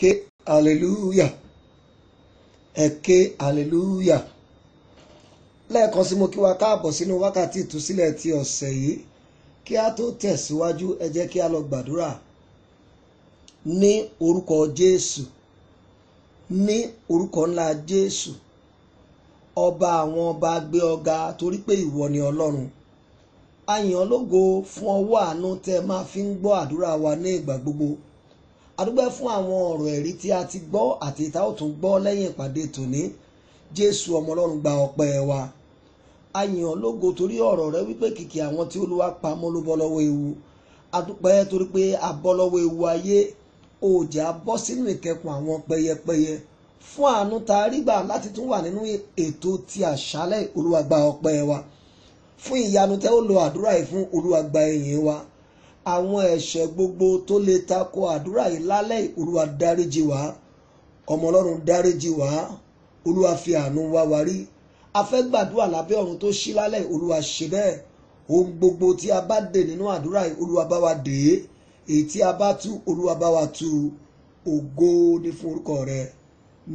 ké hallelujah, ẹ ké hallelujah. Lẹ́ẹ̀kan sí mo kí wa káàbọ̀ sínú wákàtí ìtúsílẹ̀ ti ọ̀sẹ̀ yìí. Kí a tó tẹ̀síwájú, ẹ jẹ́ kí a lọ gbàdúrà. Ní orúkọ Jésù, ní orúkọ ńlá Jésù, ọba àwọn ọba, gbé ọ̀gá torí pé ìwọ ni Ọlọ́run. A yìn ọ́ lógo fún ọwọ́ àánú tẹ́ máa fi ń gbọ́ àdúrà wa ní ìgbà gbogbo. A dúpẹ́ fún àwọn ọ̀rọ̀ ẹ̀rí tí a ti gbọ́ àti ìta ó tún gbọ́ lẹ́yìn ìpàdé tòní. Jésù ọmọ Ọlọ́run, gba ọpẹ́ wa. A yìn ọ́ lógo torí ọ̀rọ̀ rẹ wípé kìkì àwọn tí Olúwa pamọ́ ló bọ́ lọ́wọ́ ewu. A dúpẹ́ torí pé a bọ́ lọ́wọ́ ewu ayé, òòjà bọ́ sínú ìkẹkùn àwọn pẹyẹpẹyẹ. Fún àánú tá a rí gbà láti tún wà nínú ètò ti àṣálẹ́, Olúwa gba ọpẹ́ wa. Fún ìyanu tẹ́ ó lo àdúrà yìí fún, Olúwa gba ìyìn wa. Àwọn ẹ̀ṣẹ̀ gbogbo tó lè tako àdúrà yìí lálẹ́, Olúwa dáríjì wá. Ọmọ Ọlọ́run dáríjì wá. Olúwa fi àánú wá wa rí. A fẹ́ gbàdúrà lábẹ́ ọ̀run tó ṣí lálẹ́, Olúwa ṣe bẹ́ẹ̀. Ohun gbogbo tí a bá dè nínú àdúrà yìí, Olúwa bá wa dè é. Èyí tí a bá tú, Olúwa bá wa tú. Ògo ni fún orúkọ rẹ.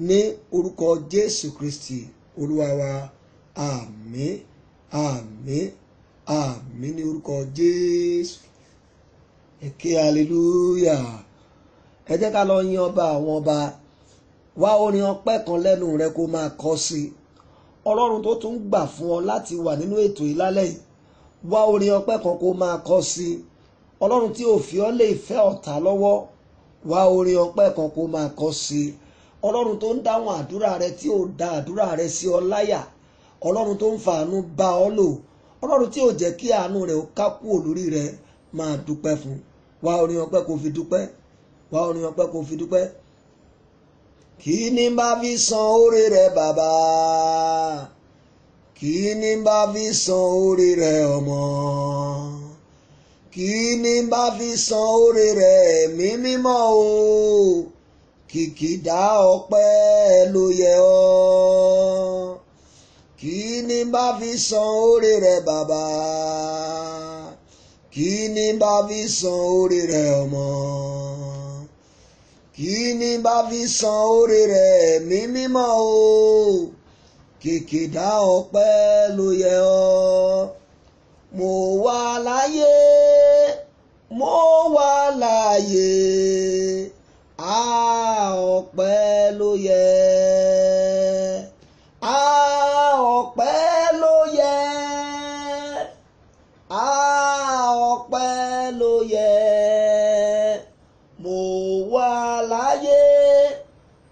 Ní orúkọ Jésù Kristi Olúwa wa. Àmín, àmín, àmín ní orúkọ Jésù. Ẹ ké hallelujah. Ẹ jẹ́ ká lọ yìn ọba àwọn ọba. Wá orin ọpẹ́ kan lẹ́nu rẹ kó máa kọ sí. Ọlọ́run tó tún gbà fún ọ láti wà nínú ètò ìlálẹ́ yìí, wá orin ọpẹ́ kan kó máa kọ sí. Ọlọ́run tí ò fi ọ́ lé ìfẹ́ ọ̀tá lọ́wọ́, wá orin ọpẹ́ kan kó máa kọ sí. Ọlọ́run tó ń dáhùn àdúrà rẹ tí ò dá àdúrà rẹ sí ọ láyà. Ọlọ́run tó ń fa àánú bá ọ lò. Ọlọ́run tí ò jẹ́ kí àánú rẹ ó ká kúrò lórí rẹ, máa dúpẹ́ fún. Wá orin ọpẹ́ kó fi dúpẹ́. Wá orin ọpẹ́ kó fi dúpẹ́. Kí ni bá fi san oore rẹ bàbá? Kí ni bá fi san oore rẹ ọmọ? Kí ni bá fi san oore rẹ ẹ̀mí mímọ́ o? Kìkìdá ọpẹ́ ló yẹ ọ́. Kí ni bá fi san oore rẹ bàbá? Kí ni bá fi san oore rẹ ọmọ? Kí ni bá fi san oore rẹ ẹ̀mí mímọ́ o? Kìkìdá ọpẹ́ ló yẹ ọ́. Mo wà láyé, mo wà láyé, ọpẹ́ ló yẹ. Ọpẹ́ ló yẹ. Ọpẹ́ ló yẹ. Mo wà láyé,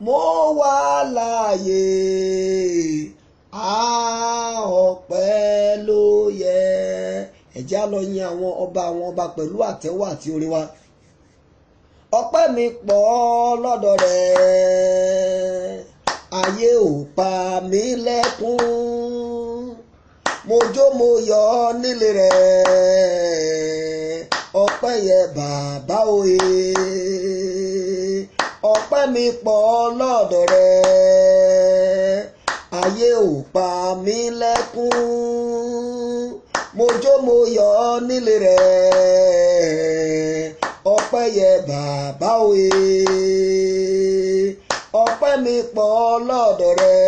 mo wà láyé, ọpẹ́ ló yẹ. Ẹ jẹ́ á lọ yìn àwọn ọba pẹ̀lú àtẹ́wọ́ àti orin wa. Ọpẹ́ mi pọ̀ lọ́dọ̀ rẹ, ayé ò pa mí lẹ́kún, mo jó mo yọ̀ nílé rẹ, ọpẹ́ yẹ bàbá òye. Ọpẹ́ mi pọ̀ lọ́dọ̀ rẹ, ayé ò pa mí lẹ́kún, mo jó mo yọ̀ nílé rẹ, ọpẹ́ yẹ bàbá òye. Ọpẹ́ mi pọ̀ lọ́dọ̀ rẹ,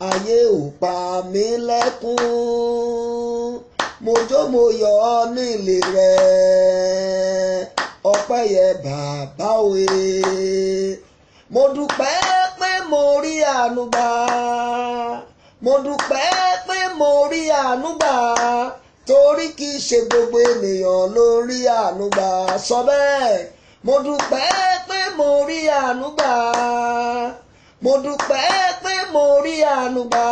ayé ò pa mí lẹ́kún, mo jó mo yọ̀ nílé rẹ, ọpẹ́ yẹ bàbá òye. Mo dúpẹ́ pé mo rí àánú gbà. Mo dúpẹ́ pé mo rí àánú gbà. Torí kì í ṣe gbogbo ènìyàn ló rí àánú gbà. Sọ bẹ́ẹ̀. Mo dúpẹ́ pé mo rí àánú gbà. Mo dúpẹ́ pé mo rí àánú gbà.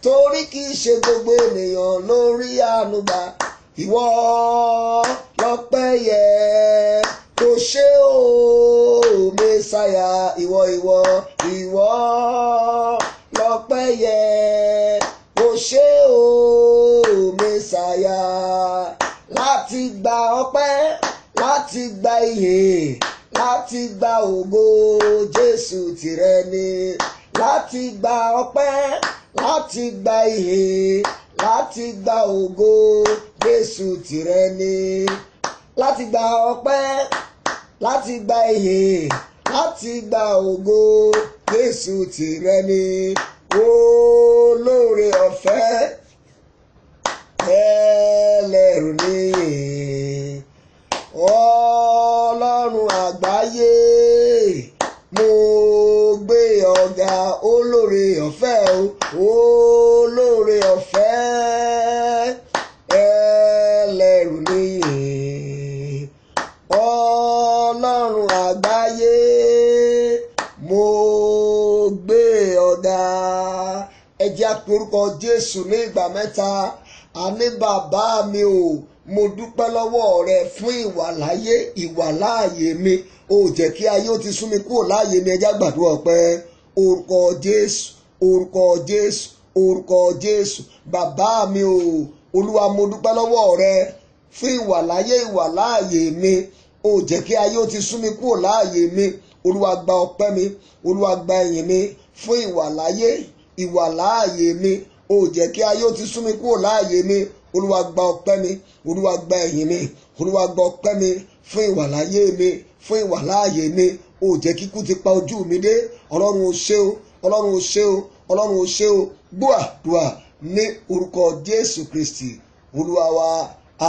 Torí kì í ṣe gbogbo ènìyàn ló rí àánú gbà. Ìwọ lọ́pẹ́ yẹ tó ṣe o Mẹ́sáyà. Ìwọ lọ́pẹ́ yẹ tó ṣe o Mẹ́sáyà. Láti gba ọpẹ́, láti gba ìyìn, láti gba ògo, Jésù tìrẹ ni. Láti gba ọpẹ́, láti gba ìyìn, láti gba ògo, Jésù tìrẹ ni. Láti gba ọpẹ́, láti gba ìyìn láti gba ògo. Jésù tìrẹ ni olóore ọ̀fẹ́ ẹlẹ́rù níyìn. Ọlọ́run àgbáyé mo gbé ọ̀gá olóore ọ̀fẹ́ o, olóore ọ̀fẹ́ ẹlẹ́rù níyìn. Ọlọ́run àgbáyé mo gbé ọ̀gá. Ẹ jẹ́ á pe orúkọ Jésù ní ìgbà mẹ́ta. Àní bàbá mi o, mo dúpẹ́ lọ́wọ́ rẹ fún ìwàláàyè mi. Ó jẹ́ kí ayé ó ti sún mi kúrò láàyè mi. Ẹ jẹ́ á gbàdúrà ọpẹ́. Orúkọ Jésù, orúkọ Jésù, orúkọ Jésù. Bàbá mi o, Olúwa mo dúpẹ́ lọ́wọ́ rẹ fún ìwàláàyè mi. Ó jẹ́ kí ayé ó ti sún mi kúrò láàyè mi. Olúwa gba ọpẹ́ mi, Olúwa gba ìyìn mi fún ìwàláàyè mi. Ó jẹ́ kí ayé ó ti sún mi kúrò láàyè mi. Olúwa gba ọpẹ́ mi, Olúwa gba ìyìn mi, Olúwa gba ọpẹ́ mi fún ìwàláàyè mi, fún ìwàláàyè mi. Ó jẹ́ kíkú ti pa ojú mi dé. Ọlọ́run o ṣé o, Ọlọ́run o ṣé o, Ọlọ́run o ṣé o. Gbọ́ àdúrà ní orúkọ Jésù Kristi Olúwa wa,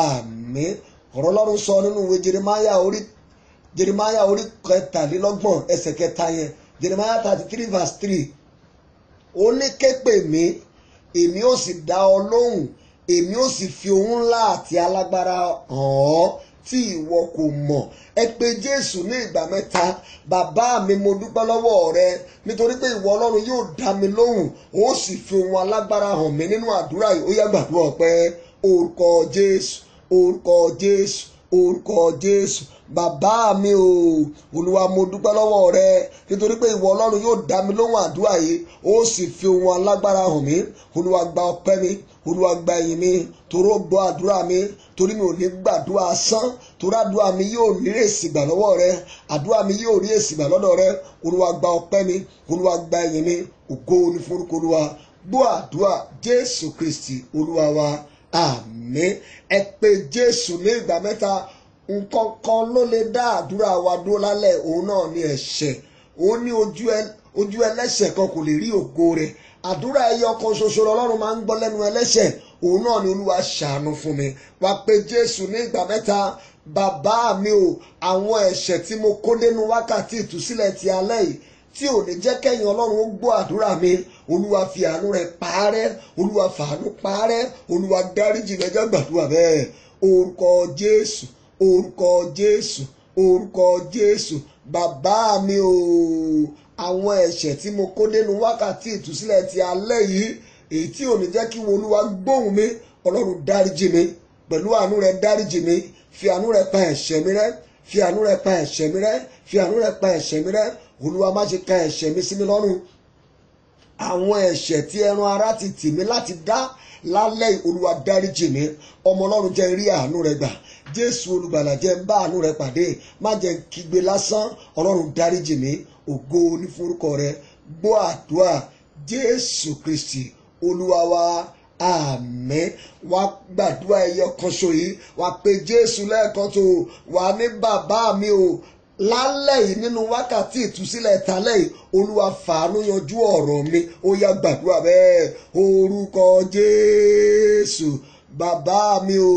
àmín. Ọ̀rọ̀ Ọlọ́run sọ nínú ìwé Jeremáyà orí 27 ẹsẹ̀ 3 yẹn. Jeremáyà 33 verse 3. Ó ní ké pè mí, èmi ó sì dá ọ lóhùn, èmi ó sì fi ohun ńlá àti alágbára hàn ọ́ tí ìwọ kò mọ̀. Ẹ pé Jésù ní ìgbà mẹ́ta. Bàbá mi mo dúpẹ́ lọ́wọ́ rẹ nítorí pé ìwọ Ọlọ́run yóò dá mi lóhùn, ó sì fi ohun alágbára hàn mí nínú àdúrà yìí. Ó yá gbàdúrà ọpẹ́. Orúkọ Jésù, orúkọ Jésù, orúkọ Jésù. Bàbá mi o, Olúwa mo dúpẹ́ lọ́wọ́ rẹ nítorí pé ìwọ Ọlọ́run yóò dá mi lóhùn àdúrà yìí, ó sì fi ohun alágbára hàn mí. Olúwa gba ọpẹ́ mi, Olúwa gba ìyìn mi, torí ó gbọ́ àdúrà mi, torí mi ò ní gbàdúrà asán, torí àdúrà mi yóò rí èsì gbà lọ́wọ́ rẹ, àdúrà mi yóò rí èsì gbà lọ́dọ̀ rẹ. Olúwa gba ọpẹ́ mi, Olúwa gba ìyìn mi, ògo ni fún orúkọ Olúwa. Gbọ́ àdúrà Jésù Kristi Olúwa wa, àmín. Ẹ pé Jésù ní ìgbà mẹ́ta. Nǹkan kan ló lè dá àdúrà wa dúró lálẹ́, òun náà ni ẹ̀ṣẹ̀. Ó ní ojú ẹlẹ́ṣẹ̀ kan kò lè rí ògo rẹ̀. Àdúrà ẹyọ kan ṣoṣo Ọlọ́run máa ń gbọ́ lẹ́nu ẹlẹ́ṣẹ̀. Òun náà ni Olúwa ṣàánú fún mi. Wá pé Jésù ní ìgbà mẹ́ta. Bàbá mi o, àwọn ẹ̀ṣẹ̀ tí mo kó dénú wákàtí ìtúsílẹ̀ ti alẹ́ yìí tí ò ní jẹ́ kẹ́yìn Ọlọ́run ó gbọ́ àdúrà mi, Olúwa fi àánú rẹ̀ parẹ́, Olúwa fàánú parẹ́, Olúwa dáríjì mi. Ẹ jẹ́ gbàdúrà bẹ́ẹ̀. Orúkọ Jésù, orúkọ Jésù, orúkọ Jésù. Bàbá mi o, àwọn ẹ̀ṣẹ̀ tí mo kó dénú wákàtí ìtúsílẹ̀ ti alẹ́ yìí èyí tí ò ní jẹ́ kí Olúwa gbóhùn mi, Ọlọ́run dáríjì mi, pẹ̀lú àánú rẹ̀ dáríjì mi. Fi àánú rẹ̀ pa ẹ̀ṣẹ̀ mi rẹ́, fi àánú rẹ̀ pa ẹ̀ṣẹ̀ mi rẹ́, fi àánú rẹ̀ pa ẹ̀ṣẹ̀ mi rẹ́. Olúwa má ṣe ka ẹ̀ṣẹ̀ mi sí mi lọ́rùn. Àwọn ẹ̀ṣẹ̀ tí ẹran ara ti tì mí láti dá lálẹ́, Olúwa dáríjì mi. Ọmọ Ọlọ́run jẹ́ rí àánú rẹ̀ gbà. Jésù olùgbàlà jẹ́ ń bá àánú rẹ̀ pàdé. Má jẹ́ kígbe lásán. Ọlọ́run dáríjì mi. Ògo ní forúkọ rẹ̀. Gbọ́ àdúrà Jésù Kristi Olúwa wa, àmín. Wá gbàdúrà ẹyọ kan ṣo yìí. Wá pé Jésù lẹ́ẹ̀kan tó. Wá ní bàbá mi o, lálẹ́ yìí nínú wákàtí ìtúsílẹ̀ ìtàlẹ́ yìí, Olúwa fàánú yanjú ọ̀rọ̀ mi. Ó yá gbàdúrà bẹ́ẹ̀. Orúkọ Jésù. Bàbá mi o,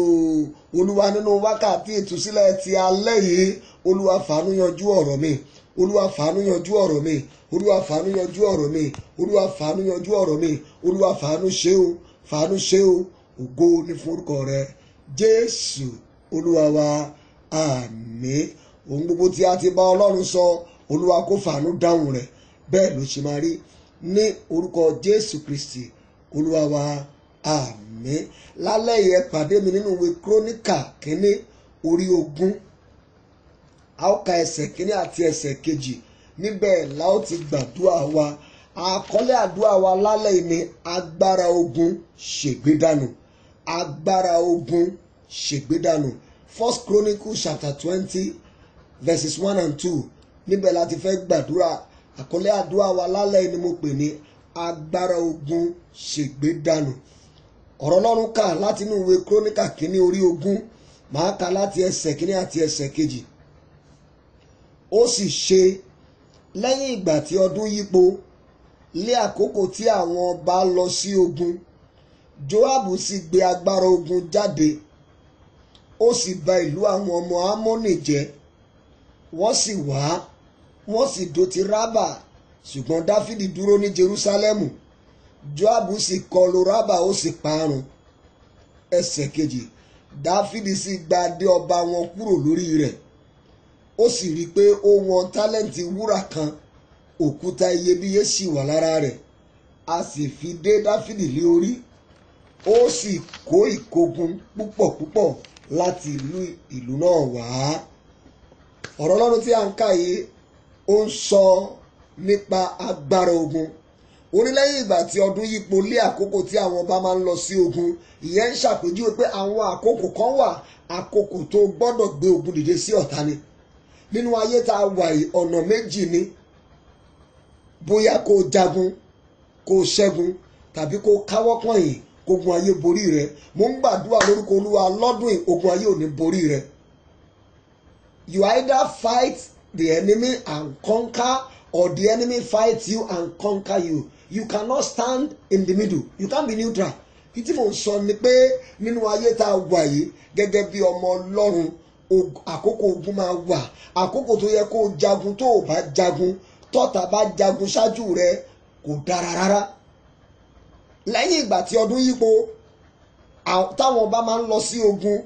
Olúwa nínú wákàtí ìtúsílẹ̀ ti alẹ́ yìí, Olúwa fàánú yanjú ọ̀rọ̀ mi. Olúwa fàánú yanjú ọ̀rọ̀ mi. Olúwa fàánú yanjú ọ̀rọ̀ mi. Olúwa fàánú yanjú ọ̀rọ̀ mi. Olúwa fàánú ṣe o, fàánú ṣe o. Ògo ni fún orúkọ rẹ Jésù Olúwa wa, àmín. Ohun gbogbo tí a ti bá Ọlọ́run sọ, Olúwa kó fàánú dáhùn rẹ̀. Bẹ́ẹ̀ ló ṣe máa rí ní orúkọ Jésù Kristi Olúwa wa, àmín. Lálẹ́ yìí ẹ pàdé mi nínú ìwé Kíróníkà kínní orí 20. A ó ka ẹsẹ̀ kínní àti ẹsẹ̀ kejì. Níbẹ̀ la ó ti gbàdúrà wa. Àkọlé àdúrà wa lálẹ́ yìí ni agbára ogun ṣègbédànù. Agbára ogun ṣègbédànù. 1 Chronicles chapter 20 verses 1 and 2. Níbẹ̀ la ti fẹ́ gbàdúrà. Àkọlé àdúrà wa lálẹ́ yìí ni mo pè ní agbára ogun ṣègbédànù. Ọ̀rọ̀ Ọlọ́run kà láti inú ìwé Kíróníkà kínní orí 20. Màá kà láti ẹsẹ̀ kínní àti ẹsẹ̀ kejì. ó sì ṣe lẹ́yìn ìgbà tí ọdún yípo lé àkókò tí àwọn ọba lọ sí ogun, Joabu sì gbé agbára ogun jáde, ó sì ba ìlú àwọn ọmọ Ammoni jẹ́. Wọ́n sì wá, wọ́n sì dó ti Rábà, ṣùgbọ́n Dáfídì dúró ní Jerúsálẹ́mù. Joabu sì kọlù Rábà, ó sì parun. Ẹsẹ̀ kejì, Dáfídì sì gba adé ọba wọn kúrò lórí rẹ̀. Ó sì rí i pé ó wọn tálẹ́ǹtì wúrà kan, òkúta iyebíye sì wà lára rẹ̀. A sì fi dé Dáfídì lé orí. Ó sì kó ìkógun púpọ̀ púpọ̀ láti ìlú náà wá. Ọ̀rọ̀ Ọlọ́run tí a ń kà yìí ó ń sọ nípa agbára ogun. Ó ní lẹ́yìn ìgbà tí ọdún yípo lé àkókò tí àwọn ọba máa ń lọ sí ogun, ìyẹn ń ṣàpèjúwe pé àwọn àkókò kan wà, àkókò tó gbọ́dọ̀ gbé ogun dìde sí ọ̀tá ni. Nínú ayé tá a wà yìí, ọ̀nà méjì ni, bóyá kó jagun, kó ṣẹ́gun, tàbí kó káwọ́ pọ̀nyìn kógun ayé borí rẹ. Mo ń gbàdúrà lórúkọ Olúwa lọ́dún yìí, ogun ayé ò ní borí rẹ. You either fight the enemy and conquer, or the enemy fight you and conquer you. You cannot stand in the middle. You can't be neutral. Ìtí mò ń sọ ni pé nínú ayé tá a wà yìí gẹ́gẹ́ bí ọmọ Ọlọ́run, àkókò ogun máa wà. Àkókò tó yẹ kó jagun, tó o bá jagun, tọ́ta bá jagun ṣáájú rẹ, kò dára rárá. Lẹ́yìn ìgbà tí ọdún yípo, táwọn ọba máa ń lọ sí ogun,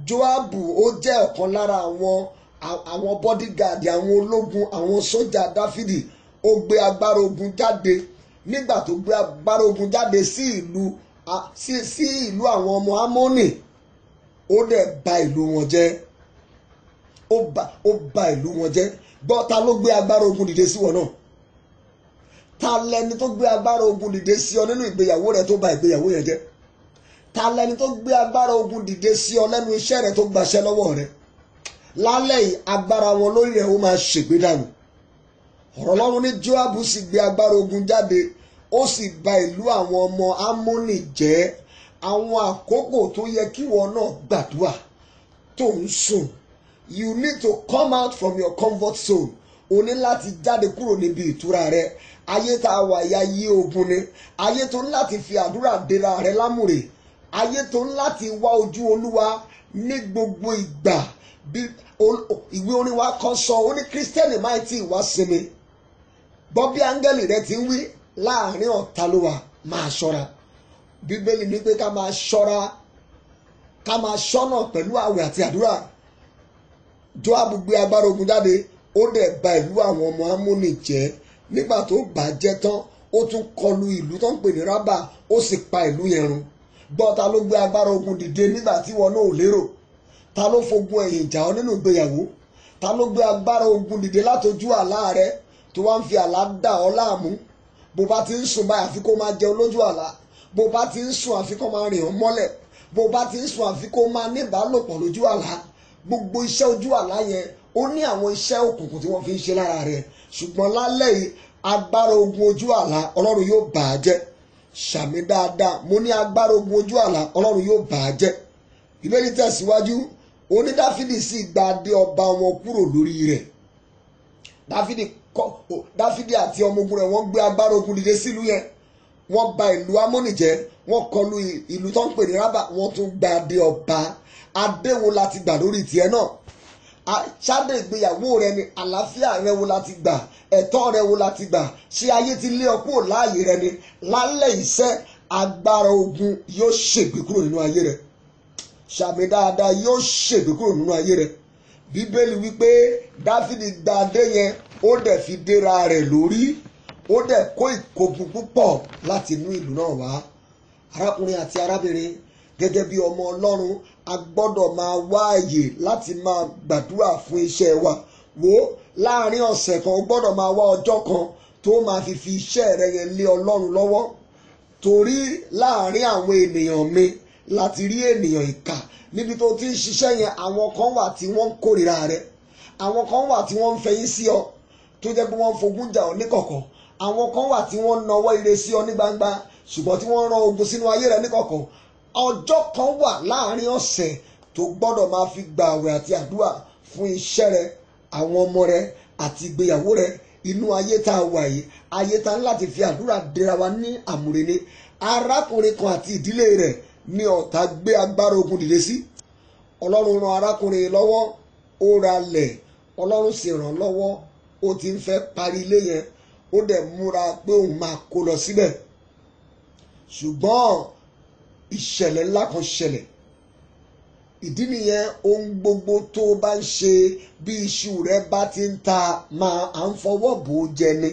Joabu ó jẹ́ ọ̀kan lára àwọn bodyguard, àwọn ológun, àwọn sójà Dáfídì. Ó gbé agbára ogun jáde. Nígbà tó gbé agbára ogun jáde sí ìlú àwọn ọmọ Ammoni, ó dẹ̀ ba ìlú wọn jẹ́. Ó ba ìlú wọn jẹ́. Gbọ́, ta ló gbé agbára ogun dìde sí wọn náà? Ta lẹni tó gbé agbára ogun dìde sí ọ nínú ìgbéyàwó rẹ tó ba ìgbéyàwó yẹn jẹ́? Ta lẹni tó gbé agbára ogun dìde sí ọ lẹ́nu iṣẹ́ rẹ tó gbaṣẹ́ lọ́wọ́ rẹ? Lálẹ́ yìí agbára wọn lórí rẹ̀ ó máa ṣègbé dànù. Ọ̀rọ̀ Ọlọ́run ní Joabu sì gbé agbára ogun jáde, ó sì ba ìlú àwọn ọmọ Ammoni jẹ́. Àwọn àkókò tó yẹ kí wọn náà gbàdúrà tó ń sùn. You need to come out from your comfort zone. O ní láti jáde kúrò níbi ìtura rẹ. Ayé tá a wà ya yí ogun ni. Ayé tó ń láti fi àdúrà dèrà rẹ lámùrè. Ayé tó ń láti wá ojú Olúwa ní gbogbo ìgbà. Bí ìwé orin wa kan sọ, ó ní Kírísítẹ́nì máa tí ì wá sinmi. Gbọ́ bí áńgẹ́lì rẹ ti ń wí, láàrin ọ̀tá ló wà, máa ṣọ́ra. Bíbélì ní pé ká máa ṣọ́ra, ká máa ṣọ́nà pẹ̀lú àwẹ̀ àti àdúrà. Joabu gbé agbára ogun jáde, ó dẹ̀ ba ìlú àwọn ọmọ Ammoni jẹ́. Nígbà tó bàjẹ́ tán, ó tún kọlu ìlú tó ń pè ní Rábà, ó sì pa ìlú yẹn run. Gbọ́, ta ló gbé agbára ogun dìde nígbà tí wọn náà ò lérò? Ta ló fogun ẹ̀yìn jà ọ́ nínú ìgbéyàwó? Ta ló gbé agbára ogun dìde látojú àlá rẹ tó wá ń fi àlá dà ọ́ láàmú? Bó bá ti ń sùn báyìí àfi kó máa jẹun lójú àlá. Bó bá ti ń sùn àfi kó máa rìn ọ́ mọ́lẹ̀. Bó bá ti ń sùn àfi kó máa ní ìbálòpọ̀ lójú àlá. Gbogbo iṣẹ́ ojú àlá yẹn ó ní àwọn iṣẹ́ òkùnkùn tí wọ́n fi ń ṣe lára rẹ̀. Ṣùgbọ́n lálẹ́ yìí agbára ogun ojú àlá Ọlọ́run yóò bà á jẹ́. Ṣàmì dáadáa, mo ní agbára ogun ojú àlá Ọlọ́run yóò bà á jẹ́. Ìbéèrè tẹ̀síwájú, ó ní Dáfídì sì gba adé ọba wọn kúrò lórí rẹ̀. Dáfídì àti ọmọ ogun rẹ̀ wọ́n gbé agbára ogun dìde sílùú yẹn. Wọ́n ba ìlú Ammoni jẹ́, wọ́n kọlu ìlú tó ń pè ní Rábà, wọ́n tún gba adé ọba. Adé wo la ti gbà lórí tiẹ̀ náà? Ṣáde ìgbéyàwó rẹ ni? Àlàáfíà rẹ wo la ti gbà? Ẹ̀tọ́ rẹ wo la ti gbà? Ṣé ayé ti lé ọ kúrò láàyè rẹ ni? Lálẹ́ iṣẹ́ agbára ogun yóò ṣègbè kúrò nínú ayé rẹ. Ṣàmì dáadáa, yóò ṣègbè kúrò nínú ayé rẹ. Bíbélì wípé Dáfídì gba adé yẹn, ó dẹ̀ fi dèrà rẹ̀ lórí, ó dẹ̀ kó ìkógun púpọ̀ láti inú ìlú náà wá. Arákùnrin àti arábìnrin, gẹ́gẹ́ bí ọmọ Ọlọ́run, a gbọ́dọ̀ máa wá àyè láti máa gbàdúrà fún iṣẹ́ wa. Wò ó, láàrin ọ̀sẹ̀ kan o gbọ́dọ̀ máa wá ọjọ́ kan tó máa fi iṣẹ́ rẹ yẹn lé Ọlọ́run lọ́wọ́. Torí láàrin àwọn ènìyàn mi láti rí ènìyàn ìkà. Níbi tó ti ń ṣiṣẹ́ yẹn, àwọn kan wà tí wọ́n ń kórìíra rẹ. Àwọn kan wà tí wọ́n ń fẹ̀yìn sí ọ, tó jẹ́ pé wọ́n ń fogun jà ọ́ níkọ̀kọ̀. Àwọn kan wà tí wọ́n ń nawọ́ ire sí ọ ní gbangba, ṣùgbọ́n tí wọ́n rán ogun sínú ayé rẹ níkọ̀kọ̀. Ọjọ́ kan wà láàrin ọ̀sẹ̀ tó gbọ́dọ̀ máa fi gba àwẹ̀ àti àdúrà fún iṣẹ́ rẹ, àwọn ọmọ rẹ, àti ìgbéyàwó rẹ, inú ayé tá a wà yìí, ayé tá a ń láti fi àdúrà dira wa ní àmùrè ni. Arákùnrin kan àti ìdílé rẹ̀ ní ọ̀tá gbé agbára ogun dìde sí. Ọlọ́run ran arákùnrin lọ́wọ́, ó ra lẹ̀, Ọlọ́run sì ràn lọ́wọ́, ó ti ń fẹ́ parí ilé yẹn, ó dẹ̀ múra pé òun máa kó lọ síbẹ̀. Ṣùgbọ́n ìṣẹ̀lẹ̀ ńlá kan ṣẹlẹ̀. Ìdí nìyẹn, ohun gbogbo tó bá ń ṣe, bí iṣu rẹ bá ti ń ta, máa à ń fọwọ́ bò ó jẹ ni.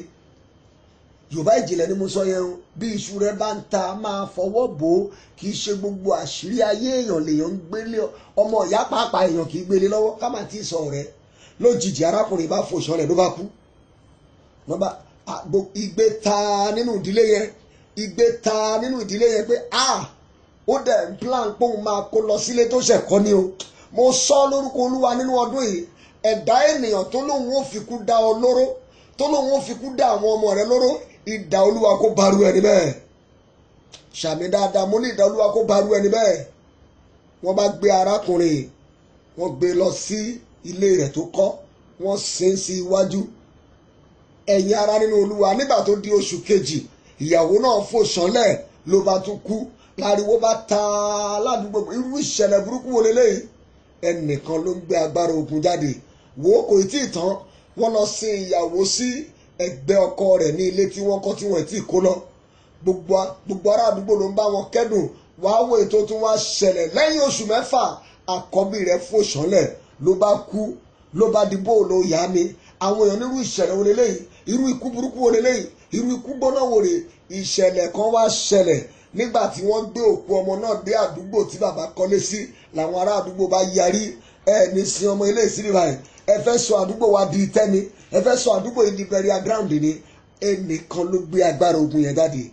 Yorùbá ìjìnlẹ̀ ni mo sọ yẹn o. Bí iṣu rẹ bá ń ta, máa fọwọ́ bò ó. Kì í ṣe gbogbo àṣírí ayé èèyàn lèèyàn ń gbélé, ọmọ ìyá pàápàá èèyàn kì í gbélé lọ́wọ́, ká má tí ì sọ ọ̀rẹ́. Lójijì arákùnrin bá fò ṣọlẹ̀ ló bá kú. Igbe ta nínú ìdílé yẹn, igbe ta nínú ìdílé yẹn pé ó dẹ̀ ń plan pé òun máa kó lọ sílé tó ṣẹ̀kọ́ ni o. Mo sọ lórúkọ Olúwa nínú ọdún yìí, ẹ̀dá ènìyàn tó lóun ó fi kú dá ọ lóró, tó lóun ó fi kú dá àwọn ọmọ rẹ lóró, idà Olúwa kó barú ẹni bẹ́ẹ̀. Ṣàmì dáadáa, mo ní idà Olúwa kó barú ẹni bẹ́ẹ̀. Wọ́n bá gbé arákùnrin, wọ́n gbé lọ sí ilé rẹ̀ tó kọ́, wọ́n sin sí iwájú. Ẹ̀yin ará nínú Olúwa, nígbà tó di oṣù kejì, ìyàwó náà fò ṣánlẹ̀ ló bá tún kú. Láriwo bá ta ládùúgbò. Irú ìṣẹ̀lẹ̀ burúkú wo leléyìí? Ẹnìkan ló ń gbé agbára ogun jáde. Wò ó, kò tí ì tán, wọ́n lọ sin ìyàwó sí ẹgbẹ́ ọkọ rẹ̀ ní ilé tí wọ́n kọ́ tí wọ́n ti kó lọ. Gbogbo ará àdúgbò ló ń bá wọn kẹ́dùn. Wàá wo ètò tí wọ́n á ṣẹlẹ̀ lẹ́yìn oṣù mẹ́fà. Àkọ́bí rẹ̀ fò ṣánlẹ̀ ló bá kú, ló bá di bóòlù ìyá mi. Àwọn èèyàn nírú ìṣẹ̀lẹ̀ wo leléyìí? Irú ikú burúkú wo leléyìí? Irú ikú gbóná wo rè? Ìṣẹ̀lẹ̀ kan wá ṣẹlẹ̀ nígbà tí wọ́n gbé òkú ọmọ náà dé àdúgbò tí bàbá kọ́lé sí. Làwọn ará àdúgbò bá yarí, ní sin ọmọ ilé ìsírí báyìí, ẹ fẹ́ sọ àdúgbò wa di tẹ́ni, ẹ fẹ́ sọ àdúgbò yìí di burial ground ni. Ẹnìkan ló gbé agbára ogun yẹn jáde.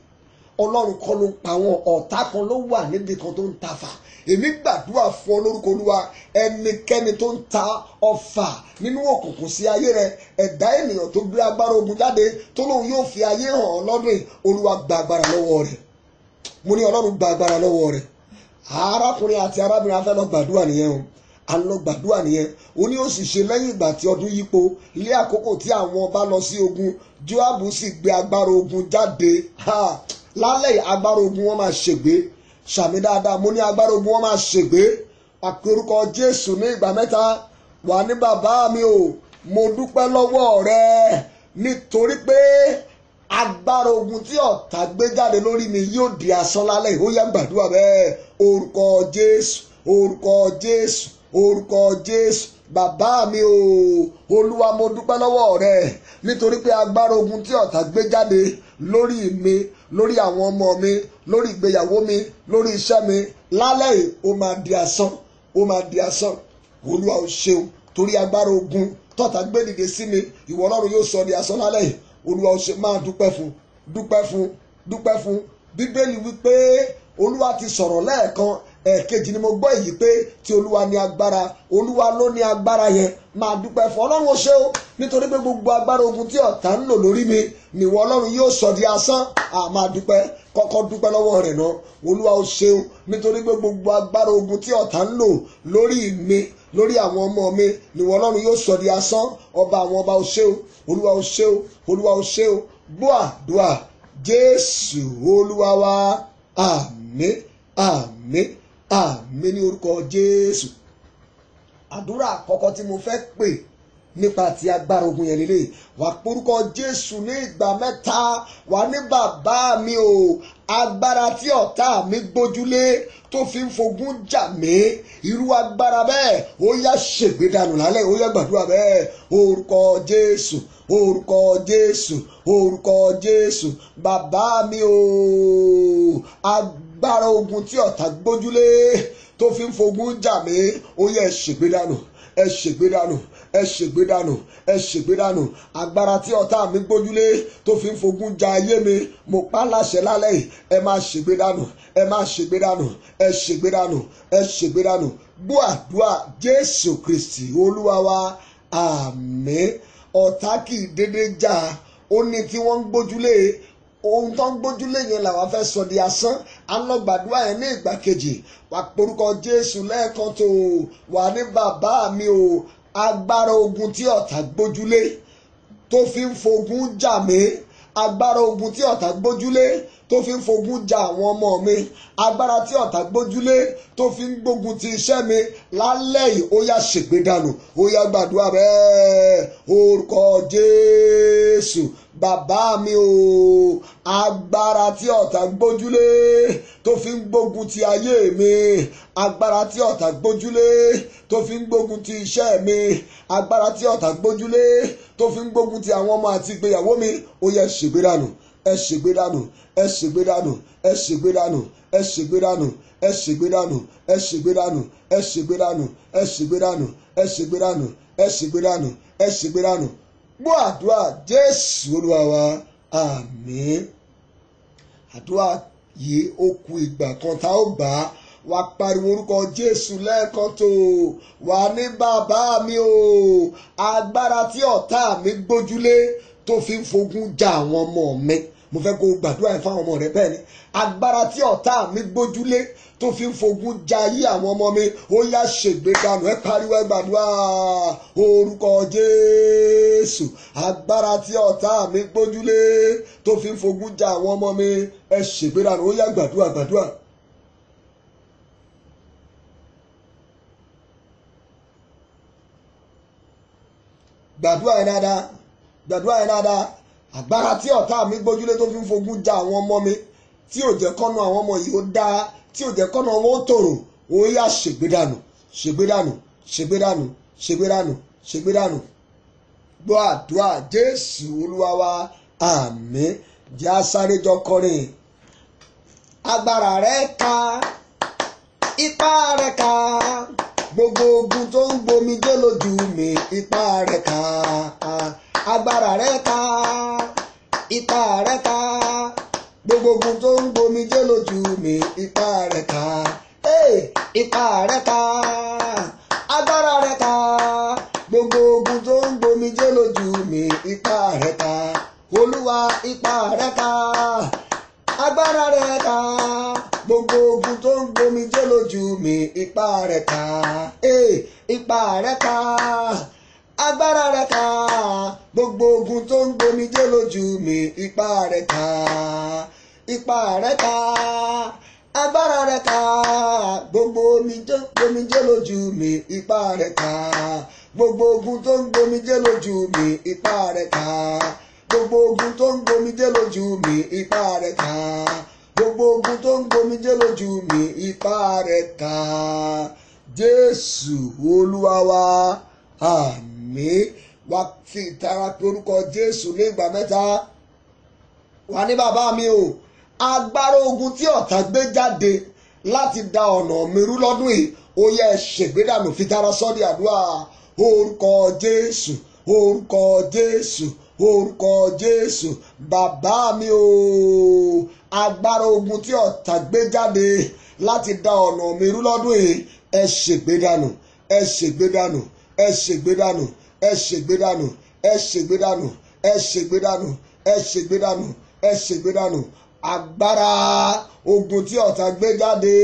Ọlọ́run kọ́ ló ń pa wọn, ọ̀tá kan ló wà níbi kan tó ń tafà. Èmi gbàdúrà fún ọ lórúkọ Olúwa, ẹnikẹ́ni tó ń ta ọfà nínú òkùnkùn sí ayé rẹ, ẹ̀dá ènìyàn tó gbé agbára ogun jáde tó lóun yóò fi ayé hàn ọ́ lọ́dún yìí, Olúwa gba agbára lọ́wọ́ rẹ̀. Mo ní Ọlọ́run gba agbára lọ́wọ́ rẹ̀. Arákùnrin àti arábìnrin afẹ́ lọ gbàdúrà nìyẹn o. A lọ gbàdúrà nìyẹn. Ó ní ó sì ṣe lẹ́yìn ìgbà tí ọdún yípo, ilé àkókò tí àwọn bá lọ sí ogun, Jóábù sì gbé agbára ogun jáde. Lálẹ́ agbára ogun wọn máa ṣègbé. Ṣàmì dáadáa, mo ní agbára ogun wọn máa ṣègbé. Àpérúkọ Jésù ní ìgbà mẹ́ta. Wà ní bàbá mi o, mo dúpẹ́ lọ́wọ́ rẹ nítorí pé agbára ogun tí ọ̀tá gbé jáde lórí mi yóò di asán lálẹ́. Ó yá gbàdúrà bẹ́ẹ̀. Orúkọ Jésù, orúkọ Jésù, orúkọ Jésù. Bàbá mi o, Olúwa mo dúpẹ́ lọ́wọ́ rẹ nítorí pé agbára ogun tí ọ̀tá gbé jáde lórí mi, lórí àwọn ọmọ mi, lórí ìgbéyàwó mi, lórí iṣẹ́ mi, lálẹ́ yìí ó máa di asán, ó máa di asán. Olúwa o ṣeun, torí agbára ogun tọ́tá gbé dìde sí mi, ìwọ Ọlọ́run yóò sọ di asán lálẹ́ yìí. Olúwa o ṣe, máa dúpẹ́ fún, dúpẹ́ fún, dúpẹ́ fún. Bíbélì wípé Olúwa ti sọ̀rọ̀ lẹ́ẹ̀kan, ẹ̀ẹ̀kejì ni mo gbọ́ èyí pé tí Olúwa ní agbára, Olúwa ló ní agbára yẹn. Máa dúpẹ́ fún Ọlọ́run o ṣe o, nítorí pé gbogbo agbára ogun tí ọ̀tá ń lò lórí mi nìwọ Ọlọ́run yóò sọ di asán. Máa dúpẹ́, kọ́kọ́ dúpẹ́ lọ́wọ́ rẹ̀ náà. Olúwa o ṣe o, nítorí pé gbogbo agbára ogun tí ọ̀tá ń lò lórí mi, lórí àwọn ọmọ mi, nìwọ Ọlọ́run yóò sọ di asán. Ọba àwọn ọba o ṣe o, Olúwa o ṣe o, Olúwa o ṣe o. Gbọ́ àdúrà Jésù Olúwa wa. Àmín, àmín, àmín ní orúkọ Jésù. Àdúrà àkọ́kọ́ tí mo fẹ́ pè nípa ti agbára ogun yẹn lélẹ̀. Wà porúkọ Jésù ní ìgbà mẹ́ta. Wà ní bàbá mi o, agbára tí ọ̀tá mi gbójúlé tó fi ń fogun jà mí, irú agbára bẹ́ẹ̀ ó yá ṣègbé dànù lálẹ́. Ó yá gbàdúrà bẹ́ẹ̀. Orúkọ Jésù, orúkọ Jésù, orúkọ Jésù. Bàbá mi o, agbára ogun tí ọ̀tá gbójúlé tó fi ń fogun jà mí, ó yá ṣègbé dànù, ẹ ṣègbé dànù, ẹ ṣègbé dànù, ẹ ṣègbé dànù. Agbára tí ọ̀tá mi gbójúlé tó fi ń fogun ja ayé mi, mo pa láṣẹ lálẹ́ yìí, ẹ máa ṣègbé dànù, ẹ máa ṣègbé dànù, ẹ ṣègbé dànù, ẹ ṣègbé dànù. Gbọ́ àdúrà Jésù Kristi Olúwa wa. Àmín. Ọ̀tá kì í dédé jà, ó ní tí wọ́n ń gbójúlé, ohun tó ń gbójúlé yẹn làwọn fẹ́ sọ di asán. A lọ gbàdúrà yẹn ní ìgbà kejì. Wà porúkọ Jésù lẹ́ẹ̀kan tó wà ní bàbá mi o, agbára ogun tí ọ̀tá gbójúlé tó fi ń fogun jà mí, agbára ogun tí ọ̀tá gbójúlé tó fi ń fogun jà àwọn ọmọ mi, agbára tí ọ̀tá gbójúlé tó fi ń gbógun ti iṣẹ́ mi lálẹ́ yìí ó yá ṣègbè dànù. Ó yá gbàdúrà bẹ́ẹ̀, orúkọ Jésù. Bàbá mi o, agbára tí ọ̀tá gbójúlé tó fi ń gbógun ti ayé mi, agbára tí ọ̀tá gbójúlé tó fi ń gbógun ti iṣẹ́ mi, agbára tí ọ̀tá gbójúlé tó fi ń gbógun ti àwọn ọmọ àti ìgbéyàwó mi, ó yá ṣègbè dànù, ẹ ṣègbè dànù, ẹ ṣègbè dànù, ẹ ṣègbè dànù, ẹ ṣègbè dànù, ẹ ṣègbè dànù, ẹ ṣègbè dànù, ẹ ṣègbè dànù, ẹ ṣègbè dànù, ẹ ṣègbè dànù, ẹ ṣègbè dànù, ẹ ṣègbè dànù. Gbọ́ àdúrà Jésù Olúwa wa, àmín. Àdúrà yìí ó kù ìgbà kan tá ó gbà á. Wá pariwo orúkọ Jésù lẹ́ẹ̀kan tó, wà ní bàbá mi o, agbára tí ọ̀tá mi gbójúlé tó fi ń fogun jà àwọn ọmọ mi. Mo fẹ́ kó gbàdúrà ẹ̀ fáwọn ọmọ rẹ bẹ́ẹ̀ ni. Agbára tí ọ̀tá mi gbójúlé tó fi ń fogun jà ayé àwọn ọmọ mi, ó yá ṣègbè dànù. Ẹ pariwo ẹ gbàdúrà orúkọ Jésù. Agbára tí ọ̀tá mi gbójúlé tó fi ń fogun jà àwọn ọmọ mi, ẹ ṣègbè dànù. Ó yá gbàdúrà gbàdúrà. Gbàdúrà ẹ̀ dáadáa, gbàdúrà ẹ̀ dáadáa. Agbára tí ọ̀tá mi gbójúlé tó fi ń fogun jà àwọn ọmọ mi, tí ò jẹ́ kọ́nà àwọn ọmọ yìí ó dáa, tí ò jẹ́ kọ́nà wọn ó tòrò, ó yá ṣègbè dànù, ṣègbè dànù, ṣègbè dànù, ṣègbè dànù, ṣègbè dànù. Gbọ́ àdúrà Jésù Olúwa wa, àmín. Jẹ́ a sáré jọ kọrin. Agbára rẹ̀ ká, ipá rẹ̀ ká, gbogbo ogun tó ń gbomijé lójú mi, ipá rẹ̀ ká. Agbára rẹ̀ ká, ipá rẹ̀ ká, gbogbo ogun tó ń gbomijé lójú mi, ipá rẹ̀ ká. Ipá rẹ̀ ká, agbára rẹ̀ ká, gbogbo ogun tó ń gbomijé lójú mi, ipá rẹ̀ ká. Olúwa ipá rẹ̀ ká, agbára rẹ̀ ká, gbogbo ogun tó ń gbomijé lójú mi, ipá rẹ̀ ká. Ipá rẹ̀ ká, agbára rẹ̀ ká, gbogbo ogun tó ń gbomijé lójú mi, ipá rẹ̀ ká. Ipá rẹ̀ ká, agbára rẹ̀ ká, gbogbo gbomijé lójú mi, ipá rẹ̀ ká. Gbogbo ogun tó ń gbomijé lójú mi, ipá rẹ̀ ká. Gbogbo ogun tó ń gbomijé lójú mi, ipá rẹ̀ ká. Gbogbo ogun tó ń gbomijé lójú mi, ipá rẹ̀ ká. Jésù Olúwa wa, àmín. Wá fi ìtara pé orúkọ Jésù ní ìgbà mẹ́ta. Wà ní bàbá mi o, agbára ogun tí ọ̀tá gbé jáde láti da ọ̀nà mi rú lọ́dún yìí, ó yẹ ṣègbè dànù. Fi tara sọ́dí àdúrà orúkọ Jésù, orúkọ Jésù, orúkọ Jésù. Bàbá mi o, agbára ogun tí ọ̀tá gbé jáde láti da ọ̀nà mi rú lọ́dún yìí, ẹ ṣègbè dànù, ẹ ṣègbè dànù, ẹ ṣègbè dànù, ẹ ṣègbè dànù, ẹ ṣègbè dànù, ẹ ṣègbè dànù, ẹ ṣègbè dànù, ẹ ṣègbè dànù. Agbára ogun tí ọ̀tá gbé jáde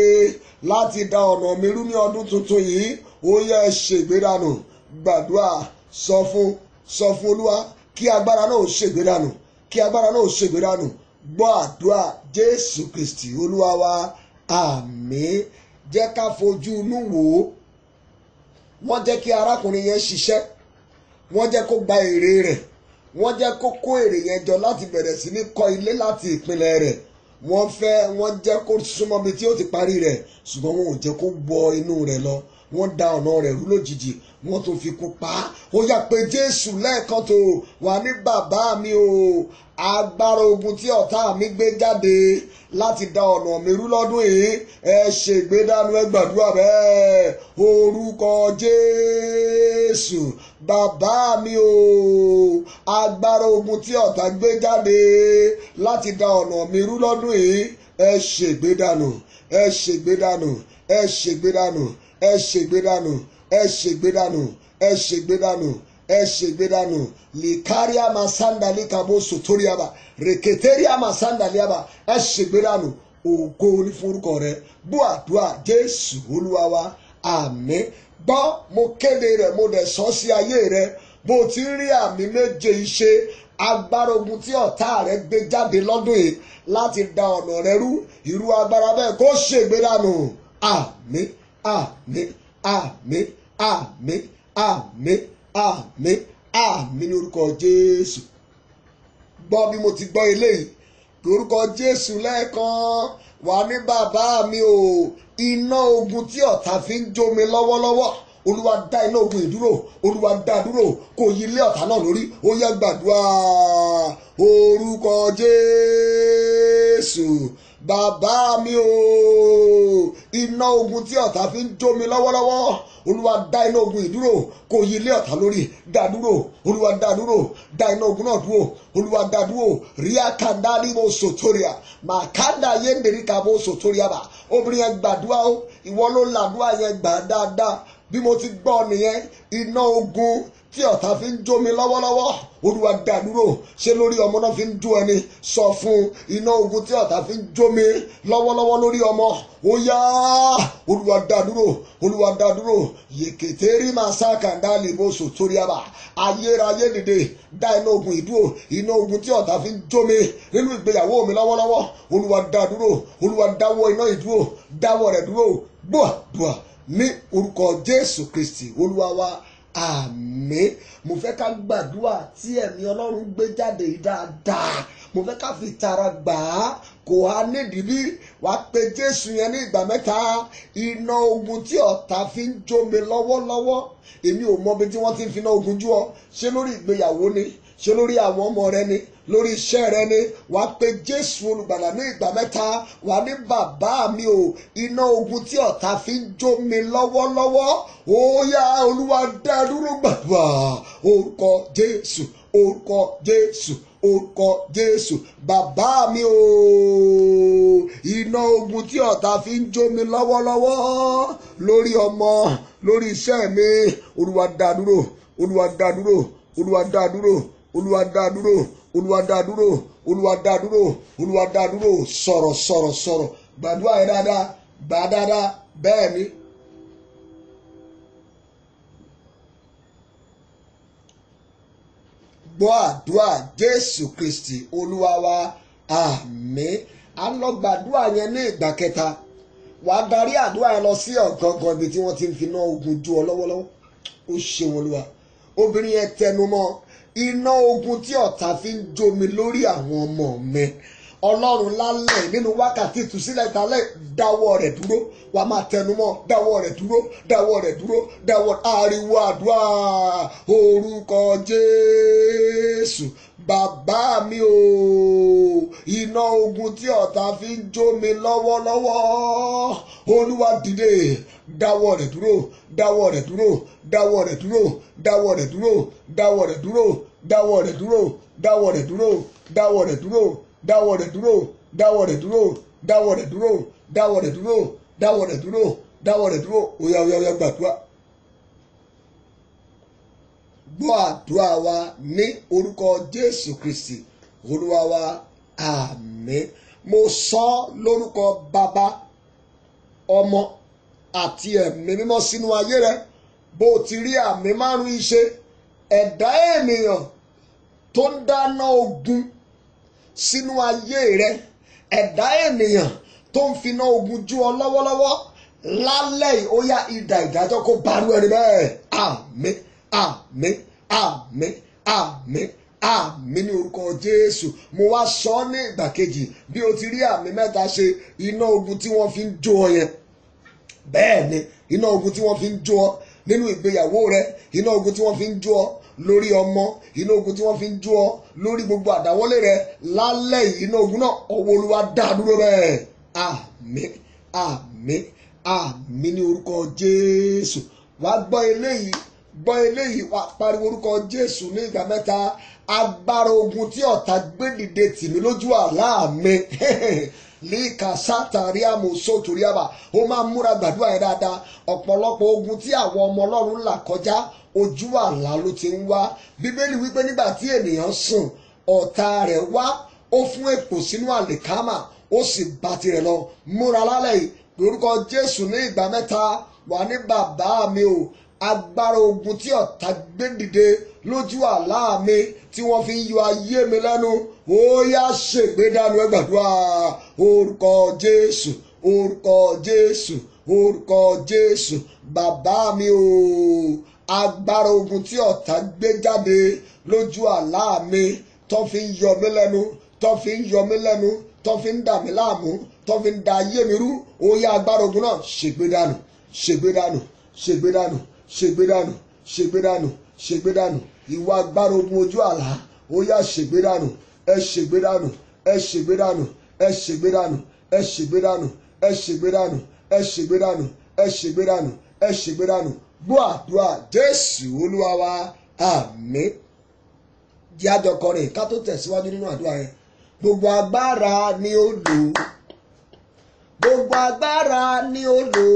láti da ọ̀nà mi rú ní ọdún tuntun yìí, ó yẹ ẹ ṣègbè dànù. Gbàdúrà, sọ fún Olúwa kí agbára náà ó ṣègbè dànù, kí agbára náà ó ṣègbè dànù. Gbọ́ àdúrà Jésù Kristi Olúwa wa, àmín. Jẹ́ ká fojú inú wò ó. Wọ́n jẹ́ kí arákùnrin yẹn ṣiṣẹ́, wọ́n jẹ́ kó gba èrè rẹ̀, wọ́n jẹ́ kó kó èrè yẹn jọ láti bẹ̀rẹ̀ sí ní kọ́ ilé láti ìpínlẹ̀ rẹ̀. Wọ́n jẹ́ kó súnmọ́ bí tí ó ti parí rẹ̀, ṣùgbọ́n wọn ò jẹ́ kó wọ inú rẹ̀ lọ. Wọ́n da ọ̀nà rẹ̀ rú lójijì, wọ́n tún fi kú pa á. Ó yá pé Jésù lẹ́ẹ̀kan tó, wà ní bàbá mi o, agbára ogun tí ọ̀tá mi gbé jáde láti da ọ̀nà mi rú lọ́dún yìí, ẹ ṣègbè dànù. Ẹ gbàdúrà bẹ́ẹ̀ orúkọ Jésù. Bàbá mi o, agbára ogun tí ọ̀tá gbé jáde láti da ọ̀nà mi rú lọ́dún yìí, ẹ ṣègbè dànù, ẹ ṣègbè dànù, ẹ ṣègbè dànù, ẹ ṣègbè dànù, ẹ ṣègbè dànù, ẹ ṣègbè dànù, ẹ ṣègbè dànù. Likaria masandali kabo sotoriaba, reketeria masandaliaba, ẹ ṣègbè dànù. Ògo ni fún orúkọ rẹ. Bú àdúrà Jésù Olúwa wa, àmín. Gbọ́, mo kéde rẹ̀, mo dẹ̀ sọ sí ayé rẹ̀. bó ti ń rí àmì méje ìṣe agbára ogun tí ọ̀tá rẹ gbé jáde lọ́dún yìí láti da ọ̀nà rẹ rú irú agbára bẹ́ẹ̀ kó ṣègbé dànù. Àmín àmín àmín àmín àmín àmín àmín ní orúkọ Jésù. Gbọ́ bí mo ti gbọ́ eléyìí lórúkọ Jésù lẹ́ẹ̀kan wà ní bàbá mi o iná ogun tí ọ̀tá fi ń jó mi lọ́wọ́lọ́wọ́ Olúwa dá iná ogun ìdúró Olúwa dá dúró kò yí ilé ọ̀tá náà lórí ó yá gbàdúrà orúkọ Jésù. Bàbá mi o iná ogun tí ọ̀tá fi ń jó mi lọ́wọ́lọ́wọ́ Olúwa dá iná ogun ìdúró kò yí ilé ọ̀tá lórí dá dúró Olúwa dá dúró dá iná ogun náà dúró Olúwa dá dúró ríà kàndá níbo sòtóríà màkàndá yéndèríkà bó sòtóríà bá obìnrin yẹn gbàdúrà o ìwọ ló làdúrà yẹn gbà dáadáa bí mo ti gbọ́ nìyẹn iná ogun tí ọ̀tá fi ń jó mi lọ́wọ́lọ́wọ́ Olúwa dá dúró ṣé lórí ọmọ náà fi ń jó ẹni sọ fún iná ogun tí ọ̀tá fi ń jó mi lọ́wọ́lọ́wọ́ lórí ọmọ ó yá Olúwa dá dúró Olúwa dá dúró yèkètèrí máa sákàndá lìbò sòtóríàbà ayérayé dìde dá iná ogun ìdúró iná ogun tí ọ̀tá fi ń jó mi nínú ìgbéyàwó mi lọ́wọ́lọ́wọ́ Olúwa dá dúró Olúwa dáwọ́ iná ìdúró dáwọ́ rẹ̀ dúró gbọ́ ní orúkọ Jésù Kristi Olúwa wa. Àmín. Mo fẹ́ ká gbàdúrà tí ẹ̀mí Ọlọ́run gbé jáde yìí dáadáa mo fẹ́ ká fi tara gbà á kò á nídìí bí wàá pe Jésù yẹn ní ìgbà mẹ́ta iná ogun tí ọ̀tá fi ń jó mi lọ́wọ́lọ́wọ́ èmi ò mọ bí tí wọ́n ti ń fi iná ogun jú ọ ṣé lórí ìgbéyàwó ni ṣé lórí àwọn ọmọ rẹ ni lórí iṣẹ́ rẹ ni wàá pe Jésù olùgbàlà ní ìgbà mẹ́ta wàá ní bàbá mi o iná ogun tí ọ̀tá fi ń jó mi lọ́wọ́lọ́wọ́ ó yá Olúwa dá dúró gbàdúrà orúkọ Jésù orúkọ Jésù orúkọ Jésù. Bàbá mi o iná ogun tí ọ̀tá fi ń jó mi lọ́wọ́lọ́wọ́ lórí ọmọ lórí iṣẹ́ mi Olúwa dá dúró Olúwa dá dúró Olúwa dá dúró Olúwa dá dúró Olúwa dá dúró Olúwa dá dúró Olúwa dá dúró sọ̀rọ̀ gbàdúrà yẹn dáadáa gbà dáadáa bẹ́ẹ̀ ni. Gbọ́ àdúrà Jésù Kristi Olúwa wa àmín. A lọ gbàdúrà yẹn ní ìgbà kẹta wàá darí àdúrà yẹn lọ sí ọ̀gangan ibi tí wọ́n ti ń fi iná ogun jó ọ lọ́wọ́lọ́wọ́ ó ṣeun Olúwa. Obìnrin yẹn tẹnumọ́ iná ogun tí ọ̀tá fi ń jó mi lórí àwọn ọmọ mi Ọlọ́run lálẹ́ nínú wákàtí ìtúsílẹ̀ ìtàlẹ̀ dáwọ́ rẹ̀ dúró wà máa tẹnumọ́ dáwọ́ rẹ̀ dúró dáwọ́ rẹ̀ dúró dáwọ́ ariwo àdúrà orúkọ Jésù. Bàbá mi o iná ogun tí ọ̀tá fi ń jó mi lọ́wọ́lọ́wọ́ Olúwa dìde dáwọ́ rẹ̀ dúró dáwọ́ rẹ̀ dúró dáwọ́ rẹ̀ dúró dáwọ́ rẹ̀ dúró dáwọ́ rẹ̀ dúró dáwọ́ rẹ̀ dúró dáwọ́ rẹ̀ dúró dáwọ́ rẹ̀ dúró dáwọ́ rẹ̀ dúró dáwọ́ rẹ̀ dúró dáwọ́ rẹ̀ dúró dáwọ́ rẹ̀ dúró dáwọ́ rẹ̀ dúró dáwọ́ rẹ̀ dúró oya gbàdúrà. Gbọ́ àdúrà wa ní orúkọ Jésù Kristi Olúwa wa àmín. Mo sọ lórúkọ Bàbá Ọmọ àti Ẹ̀mí Mímọ́ sínú ayé rẹ bó ti rí àmì márùn iṣẹ́ ẹ̀dá ènìyàn tó ń dáná ogun sínú ayé rẹ ẹ̀dá ènìyàn tó ń finá ogun jú ọ lọ́wọ́lọ́wọ́ lálẹ́ yìí ó yá idà ìdájọ́ kó barú ẹni bẹ́ẹ̀ àmín àmín àmín àmín àmín ní orúkọ Jésù. Mo wá sọ ọ́ ní ìgbà kejì bí o ti rí àmì mẹ́ta ṣe iná ogun tí wọ́n fi ń jó ọ yẹn bẹ́ẹ̀ ni iná ogun tí wọ́n fi ń jó ọ nínú ìgbéyàwó rẹ iná ogun tí wọ́n fi ń jó ọ lórí ọmọ iná ogun tí wọ́n fi ń jó ọ lórí gbogbo àdáwọ́lé rẹ lálẹ́ yìí iná ogun náà ọwọ́ Olúwa dá dúró bẹ́ẹ̀ àmín àmín àmín ní orúkọ Jésù. Wá gbọ́ eléyìí wá pariwo orúkọ Jésù ní ìgbà mẹ́ta agbára ogun tí ọ̀tá gbé dìde tì mí lójú àlá mi líka sátàrí àmọ̀só torí àbá ó máa múra gbàdúrà yẹn dáadáa. Ọ̀pọ̀lọpọ̀ ogun tí àwọn ọmọ Ọlọ́run là kọjá ojú àlá ló ti ń wá. Bíbélì wípé nígbà tí ènìyàn sùn ọ̀tá rẹ̀ wá ó fún èpò sínú àlìkámà ó sì bá tirẹ̀ lọ. Múra lálẹ́ yìí lórúkọ Jésù ní ìgbà mẹ́ta wà ní bàbá mi o agbára ogun tí ọ̀tá gbé dìde lójú àlá mi tí wọ́n fi ń yọ ayé mi lẹ́nu ó yá ṣègbé dànù ẹ gbàdúrà orúkọ Jésù orúkọ Jésù orúkọ Jésù bàbá mi o agbára ogun tí ọ̀tá gbé jáde lójú àlá mi tó fi ń yọ mí lẹ́nu tó fi ń yọ mí lẹ́nu tó fi ń dà mí láàmú tó fi ń da ayé mi rú ó yá agbára ogun náà ṣègbé dànù ṣègbé dànù ṣègbé dànù ṣègbé dànù ṣègbé dànù ṣègbé dànù ìwà agbára ogun ojú àlá ó yá ṣègbé dànù ẹ ṣègbé dànù ẹ ṣègbé dànù ẹ ṣègbé dànù ẹ ṣègbé dànù ẹ ṣègbé dànù ẹ ṣègbé dànù ẹ ṣègbé dànù ẹ ṣègbé dànù gbọ́ àdúrà Jésù Olúwa wa àmín. Jẹ́ àjọ kọrin ká tó tẹ̀síwájú nínú àdúrà yẹn. Gbogbo agbára ni ó lò gbogbo agbára ni ó lò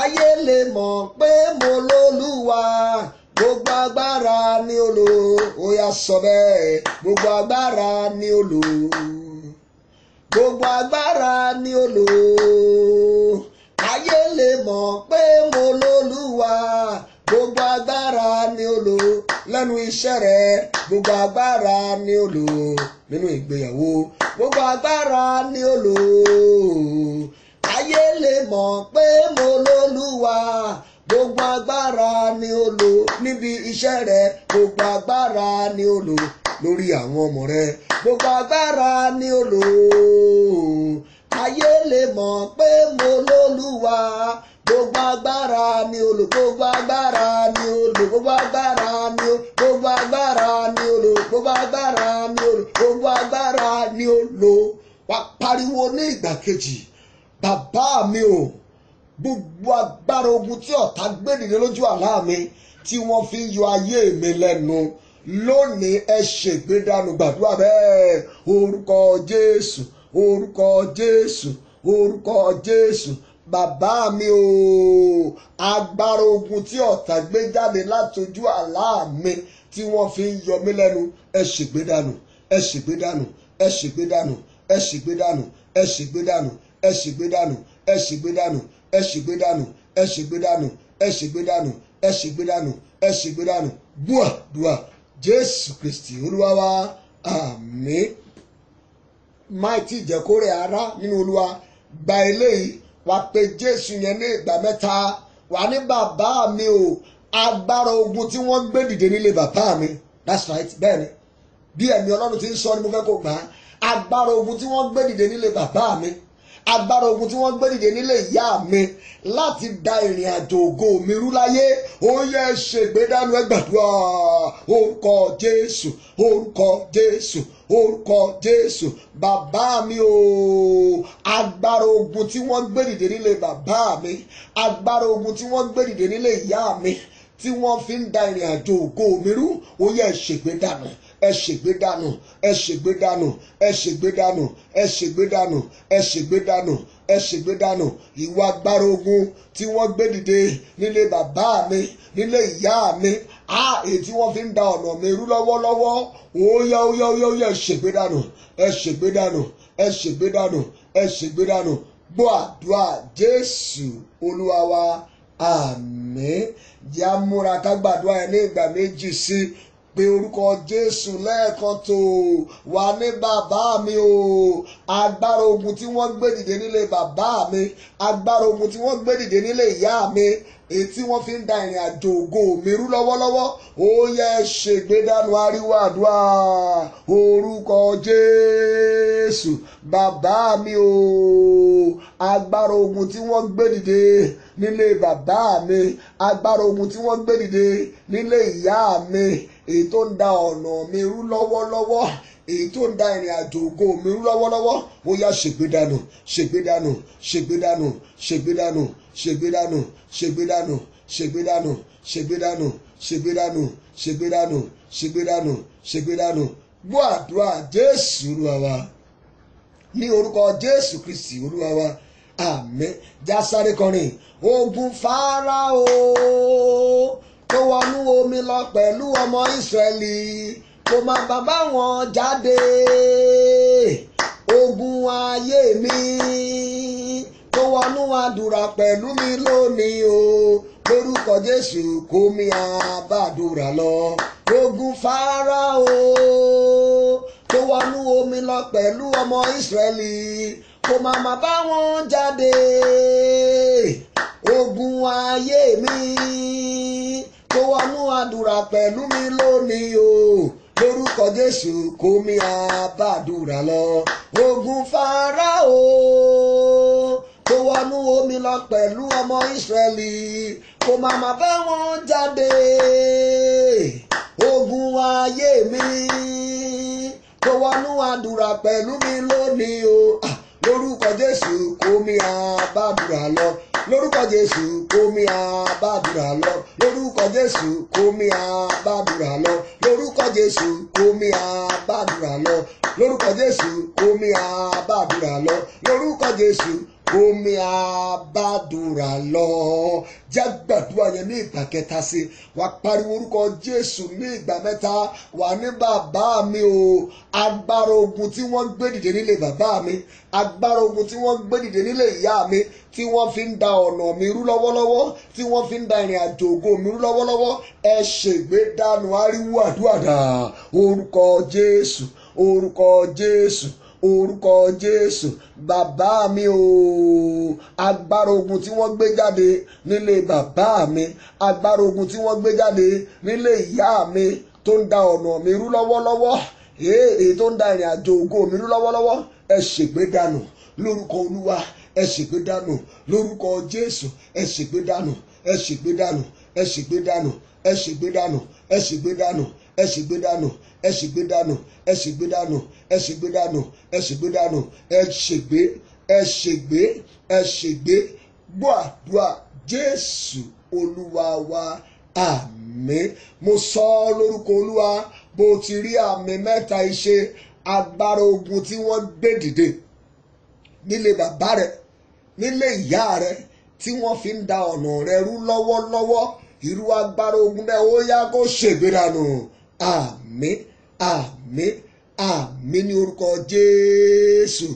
ayé lè mọ̀ pé mo lólúwa gbogbo agbára ni ó lò ó yá sọ bẹ́ẹ̀ gbogbo agbára ni ó lò gbogbo agbára ni ó lò ayé lè mọ̀ pé mo lólúwa gbogbo agbára ni ó lò lẹ́nu iṣẹ́ rẹ̀ gbogbo agbára ni ó lò nínú ìgbéyàwó gbogbo agbára ni ó lò ayé lè mọ̀ pé mo lólúwa gbogbo agbára ni ó lò níbi iṣẹ́ rẹ̀ gbogbo agbára ni ó lò lórí àwọn ọmọ rẹ̀ gbogbo agbára ni ó lò ayé lè mọ̀ pé mo lólúwa gbogbo agbára ni ó lò gbogbo agbára ni ó lò gbogbo agbára ni ó gbogbo agbára ni ó lò gbogbo agbára ni ó lò gbogbo agbára ni ó lò wá pariwo ní ìgbà kejì bàbá mi o gbogbo agbára ogun tí ọ̀tá gbé dìde lójú àlá mi tí wọ́n fi ń yọ ayé mi lẹ́nu lónìí ẹ ṣègbé dànù gbàdúrà bẹ́ẹ̀ orúkọ Jésù orúkọ Jésù orúkọ Jésù bàbá mi o agbára ogun tí ọ̀tá gbé jáde látojú àlá mi tí wọ́n fi ń yọ mí lẹ́nu ẹ ṣègbé dànù ẹ ṣègbé dànù ẹ ṣègbé dànù ẹ ṣègbé dànù ẹ ṣègbé dànù ẹ ṣègbé dànù ẹ ṣègbé dànù ẹ ṣègbé dànù ẹ ṣègbé dànù ẹ ṣègbé dànù ẹ ṣègbé dànù ẹ ṣègbé dànù bua dua Jésù Kristi Olúwa wa àmín. máì tí jẹ́ kó rẹ̀ ara nínú Olúwa gba eléyìí wá pé Jésù yẹn ní ìgbà mẹ́ta wà ní bàbá mi o agbára ogun tí wọ́n gbé dìde nílé bàbá mi that's right bẹ́ẹ̀ ni bí ẹ̀mí Ọlọ́run ti ń sọ ni mo fẹ́ kó gbà á agbára ogun tí wọ́n gbé dìde nílé bàbá mi agbára ogun tí wọ́n gbé dìde nílé ìyá mi láti da ìrìn àjò ògo mi rú láyé ó yẹ ṣègbé dànù ẹ gbàdúrà orúkọ Jésù orúkọ Jésù orúkọ Jésù bàbá mi o agbára ogun tí wọ́n gbé dìde nílé bàbá mi agbára ogun tí wọ́n gbé dìde nílé ìyá mi tí wọ́n fi ń da ìrìn àjò ògo mi rú ó yẹ ṣègbé dànù ẹ ṣègbé dànù ẹ ṣègbé dànù ẹ ṣègbé dànù ẹ ṣègbé dànù ẹ ṣègbé dànù ẹ ṣègbé dànù ìwà agbára ogun tí wọ́n gbé dìde nílé bàbá mi nílé ìyá mi èyí tí wọ́n fi ń da ọ̀nà mi rú lọ́wọ́lọ́wọ́ óyá óyá óyá óyá ẹ ṣègbé dànù ẹ ṣègbé dànù ẹ ṣègbé dànù ẹ ṣègbé dànù gbọ́ àdúrà Jésù Olúwa wa àmín. jẹ́ àmúra ká gbàdúrà ẹ ní ìgbà méjì sí pé orúkọ Jésù lẹ́ẹ̀kan tó wà ní bàbá mi o agbára ogun tí wọ́n gbé dìde nílé bàbá mi agbára ogun tí wọ́n gbé dìde nílé ìyá mi èyí tí wọ́n fi ń da ìrìn àjò ògo mi rú lọ́wọ́lọ́wọ́ ó yẹ ṣègbé dànù ariwo àdúrà orúkọ Jésù bàbá mi o agbára ogun tí wọ́n gbé dìde nílé bàbá mi agbára ogun tí wọ́n gbé dìde nílé ìyá mi èyí tó ń da ọ̀nà mi rú lọ́wọ́lọ́wọ́ èyí tó ń da ìrìn àjò ògo mi rú lọ́wọ́lọ́wọ́ ó yá ṣègbé dànù ṣègbé dànù ṣègbé dànù ṣègbé dànù ṣègbé dànù ṣègbé dànù ṣègbé dànù ṣègbé dànù ṣègbé dànù ṣègbé dànù ṣègbé dànù ṣègbé dànù gbọ́ àdúrà Jésù Olúwa wa ní orúkọ Jésù Kristi Olúwa wa àmín. jásáré kọrin ogun Fáráò tó wọnú omi lọ pẹ̀lú ọmọ Ísírẹ́lì kò má bàbá wọn jáde ogun ayé mi tó wọnú àdúrà pẹ̀lú mi lónìí o lórúkọ Jésù kó mi àbádùrà lọ. Ogun Fáráò tó wọnú omi lọ pẹ̀lú ọmọ Ísírẹ́lì kó máa bá wọn jáde. Ogun ayé mi tó wọnú àdúrà pẹ̀lú mi lónìí o, lórúkọ Jésù kó mi àbádùrà lọ. Ogun Fáráò tó wọnú omi lọ pẹ̀lú ọmọ Ísírẹ́lì kó máa bá wọn jáde. Ogun ayé mi tó wọnú àdúrà pẹ̀lú mi lónìí o, lórúkọ Jésù kó mi àbádùrà lọ. Lórúkọ Jésù kó mi àbádùrà lọ. Lórúkọ Jésù kó mi àbádùrà lọ. Lórúkọ Jésù kó mi àbádùrà lọ. Lórúkọ Jésù kó mi àbádùrà lọ. Lórúkọ Jésù kó mi àbádùrà lọ. Jẹ́ gbàdúrà yẹn ní ìgbà kẹta sí. Wà pariwo orúkọ Jésù ní ìgbà mẹ́ta. Wà ní bàbá mi o, agbára ogun tí wọ́n gbé dìde nílé bàbá mi, agbára ogun tí wọ́n gbé dìde nílé ìyá mi, tí wọ́n fi ń da ọ̀nà mi rú lọ́wọ́lọ́wọ́, tí wọ́n fi ń da ìrìn àjò ògo mi rú lọ́wọ́lọ́wọ́, ẹ ṣègbè dànù ariwo àdúrà dà. Orúkọ Jésù, orúkọ Jésù, orúkọ Jésù. Bàbá mi o, agbára ogun tí wọ́n gbé jáde nílé bàbá mi, agbára ogun tí wọ́n gbé jáde nílé ìyá mi tó ń da ọ̀nà mi rú lọ́wọ́lọ́wọ́, èyí tó ń da ìrìn àjò ògo mi rú lọ́wọ́lọ́wọ́, ẹ ṣègbè dànù lórúkọ Olúwa. Ẹ ṣègbè dànù lórúkọ Jésù. Ẹ ṣègbè dànù, ẹ ṣègbè dànù, ẹ ṣègbè dànù, ẹ ṣègbè dànù, ẹ ṣègbè dànù, ẹ ṣègbè dànù, ẹ ṣègbè dànù, ẹ ṣègbè dànù, ẹ ṣègbè dànù, ẹ ṣègbè dànù, ẹ ṣègbè, ẹ ṣègbè, ẹ ṣègbè. Gbọ́ àdúrà Jésù Olúwa wa, àmín. Mo sọ lórúkọ Olúwa, bó ti rí àmì mẹ́ta iṣẹ́ agbára ogun tí wọ́n gbé dìde nílé bàbá rẹ, nílé ìyá rẹ, tí wọ́n fi ń da ọ̀nà rẹ rú lọ́wọ́lọ́wọ́, irú agbára ogun náà ó yá kó ṣègbè dànù. Àmín, àmín, àmín ní orúkọ Jésù.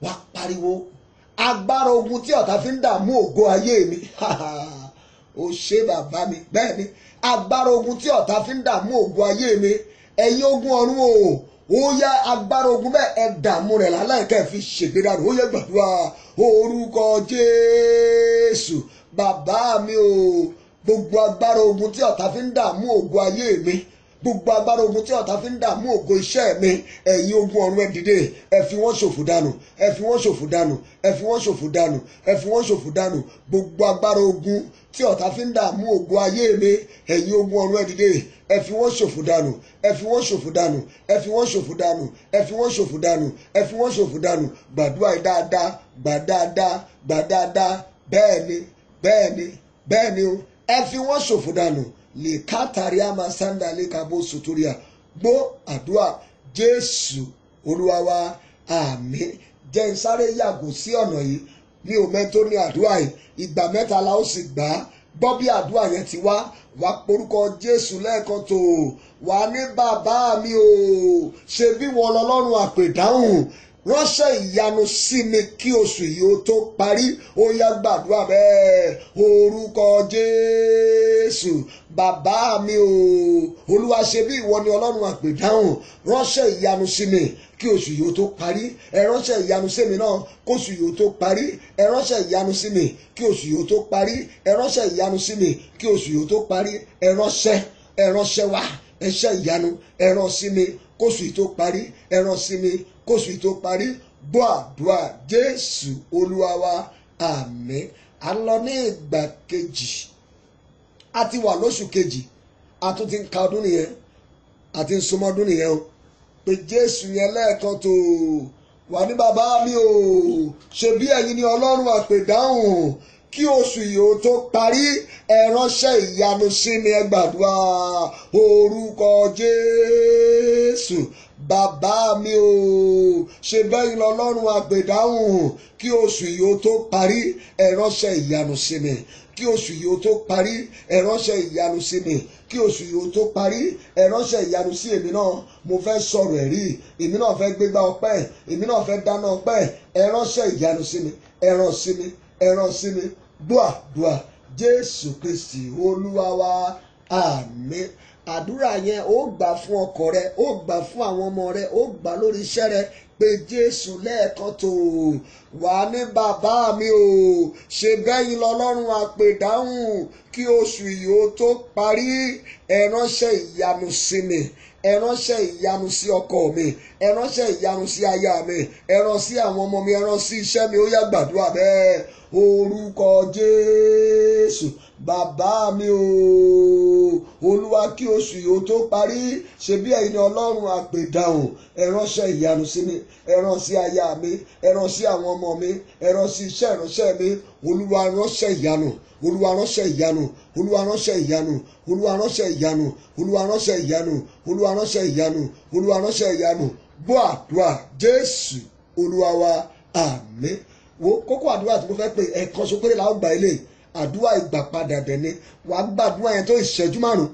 Wá pariwo agbára ogun tí ọ̀tá fi ń dààmú ògo ayé mi. Ó ṣe bàbá mi. Bẹ́ẹ̀ ni agbára ogun tí ọ̀tá fi ń dààmú ògo ayé mi, ẹ̀yin ogun ọ̀run o, ó yá agbára ogun bẹ́ẹ̀ ẹ dààmú rẹ̀ lálẹ́ kẹ́ fi ṣègbè dànù. Ó yẹ gbàdúrà orúkọ Jésù. Bàbá mi o, gbogbo agbára ogun tí ọ̀tá fi ń dààmú ògo ayé mi, gbogbo agbára ogun tí ọ̀tá fi ń dààmú ògo iṣẹ́ mi, ẹ̀yin ogun ọ̀run ẹ dìde, ẹ fi wọ́n ṣòfò dànù, ẹ fi wọ́n ṣòfò dànù, ẹ fi wọ́n ṣòfò dànù, ẹ fi wọ́n ṣòfò dànù. Gbogbo agbára ogun tí ọ̀tá fi ń dààmú ògo ayé mi, ẹ̀yin ogun ọ̀run ẹ dìde, ẹ fi wọ́n ṣòfò dànù, ẹ fi wọ́n ṣòfò dànù, ẹ fi wọ́n ṣòfò dànù, ẹ fi wọ́n ṣòfò dànù, ẹ fi wọ́n ṣòfò dànù. Gbàdúrà yìí dáadáa, gbà dáadáa, gbà dáadáa. Bẹ́ẹ̀ ni, bẹ́ẹ̀ ni, bẹ́ẹ̀ ni o, ẹ fi wọ́n ṣòfò dànù. Lè kátàrí àmà sándà lè kàbó sòtúrìà. Gbọ́ àdúrà Jésù Olúwa wa, àmín. Jẹ́ n sáré yàgò sí ọ̀nà yìí, mi ò mẹ́tò ní àdúrà yìí, ìgbà mẹ́ta la ó sì gbà á. Gbọ́ bí àdúrà yẹn ti wá, wá porúkọ Jésù lẹ́ẹ̀kan tó, wà ní bàbá mi o, ṣe bí wọn lọ́lọ́run àpèdáhùn, ránṣẹ́ ìyanu sí mi kí oṣù yìí ó tó parí. Ó yá gbàdúrà bẹ́ẹ̀ orúkọ Jésù. Bàbá mi o, Olúwa ṣe bí ìwọ ni ọlọ́run àpèdáhùn, ránṣẹ́ ìyanu sí mi kí oṣù yìí ó tó parí. Ẹ ránṣẹ́ ìyanu sí mi náà kóṣù yìí ó tó parí. Ẹ ránṣẹ́ ìyanu sí mi kí oṣù yìí ó tó parí. Ẹ ránṣẹ́ ìyanu sí mi kí oṣù yìí ó tó parí. Ẹ ránṣẹ́ wá, ẹ ṣẹ́ ìyanu, ẹ rán sí mi kóṣù yìí tó parí. Ẹ rán sí mi kóṣù yìí tó parí. Gbọ́ àdúrà Jésù Olúwa wa, àmín. A lọ ní ìgbà kejì, a ti wà lóṣù kejì, a tún ti ń ka ọdún nìyẹn, a ti ń súnmọ́ ọdún nìyẹn o. Pé Jésù yẹn lẹ́ẹ̀kan tó, wà ní bàbá mi o, ṣe bí ẹ̀yin ni ọlọ́run àpèdáhùn, kí oṣù yìí ó tó parí. Ẹ ránṣẹ́ ìyanu sí mi, ẹ gbàdúrà orúkọ Jésù. Bàbá mi o, ṣe bẹ́yìn lọ́lọ́run àpèdáhùn, kí oṣù yìí ó tó parí. Ẹ ránṣẹ́ ìyanu sí mi kí oṣù yìí ó tó parí. Ẹ ránṣẹ́ ìyanu sí mi kí oṣù yìí ó tó parí. Ẹ ránṣẹ́ ìyanu sí èmi náà, mo fẹ́ sọ̀rọ̀ ẹ̀rí, èmi náà fẹ́ gbégbá ọpẹ́, èmi náà fẹ́ dáná ọpẹ́. Ẹ ránṣẹ́ ìyanu sí mi, ẹ rán sí mi, ẹ rán sí mi. Gbọ́ àdúrà Jésù Kristi Olúwa wa àmín. Àdúrà yẹn ó gbà fún ọkọ rẹ, ó gbà fún àwọn ọmọ rẹ, ó gbà lórí iṣẹ́ rẹ. Pé Jésù lẹ́ẹ̀kan tó wà ní bàbá mi o, ṣe bẹ́yìn lọ́lọ́run àpèdáhùn kí oṣù yìí ó tó parí. Ẹ ránṣẹ́ ìyanu sí mi, ẹ ránṣẹ́ ìyanu sí ọkọ mi, ẹ ránṣẹ́ ìyanu sí aya mi, ẹ rán sí àwọn ọmọ mi, ẹ rán sí iṣẹ́ mi. Ó yá gbàdúrà bẹ́ẹ̀. Orúkọ Jésù bàbá mi o, Olúwa kí oṣù yìí ó tó parí, ṣe bí ẹ̀yin ni ọlọ́run àpèdáhùn. Ẹ ránṣẹ́ ìyanu sí mi, ẹ rán sí aya mi, ẹ rán sí àwọn ọmọ mi, ẹ rán sí iṣẹ́ ìránṣẹ́ mi. Olúwa ránṣẹ́ ìyanu, Olúwa ránṣẹ́ ìyanu, Olúwa ránṣẹ́ ìyanu, Olúwa ránṣẹ́ ìyanu, Olúwa ránṣẹ́ ìyanu, Olúwa ránṣẹ́ ìyanu, Olúwa ránṣẹ́ ìyanu. Gbọ́ àdúrà Jésù Olúwa wa àmín. Wo kókó àdúrà tí mo fẹ́ pè ẹ̀kan ṣoṣo péré la ó gbà ilé àdúrà ìgbàpadà dẹ̀ ni. Wàá gbàdúrà yẹn tó ìṣẹ́jú márùn-ún.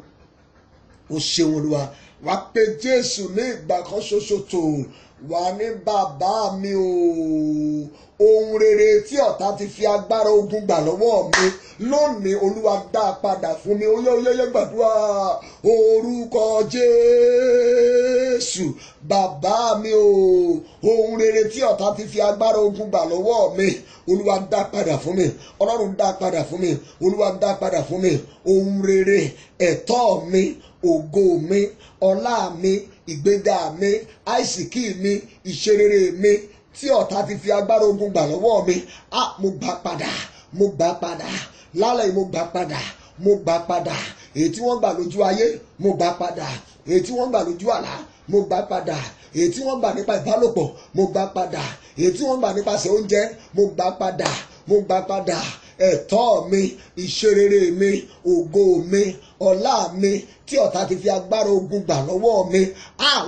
Ó ṣeun Olúwa. Wàá pe Jésù ní ìgbà kan ṣoṣo tó wà ní bàbá mi o. Ohun rere tí ọ̀tá ti fi agbára ogun gbà lọ́wọ́ mi lónìí Olúwa dá padà fún mi. Oyè gbàdúrà. Orúkọ Jésù bàbá mi o. Ohun rere tí ọ̀tá ti fi agbára ogun gbà lọ́wọ́ mi Olúwa dá padà fún mi. Ọlọ́run dá padà fún mi. Olúwa dá padà fún mi. Ohun rere, ẹ̀tọ́ mi, ògo mi, ọlá mi, ìgbéga mi, àìsíkí mi, ìṣerere mi tí ọ̀tá ti fi agbára ogun gbà lọ́wọ́ mi. Mo gbà padà, mo gbà padà. Lálẹ́ yìí mo gbà padà, mo gbà padà. Èyí tí wọ́n gbà lójú ayé mo gbà padà. Èyí tí wọ́n gbà lójú àlá mo gbà padà. Èyí tí wọ́n gbà nípa ìbálòpọ̀ mo gbà padà. Èyí tí wọ́n gbà nípasẹ̀ oúnjẹ mo gbà padà. Mo gbà padà. Ẹ̀tọ́ mi, ìṣerere mi, ògo mi, ọlá mi tí ọ̀tá ti fi agbára ogun gbà lọ́wọ́ mi.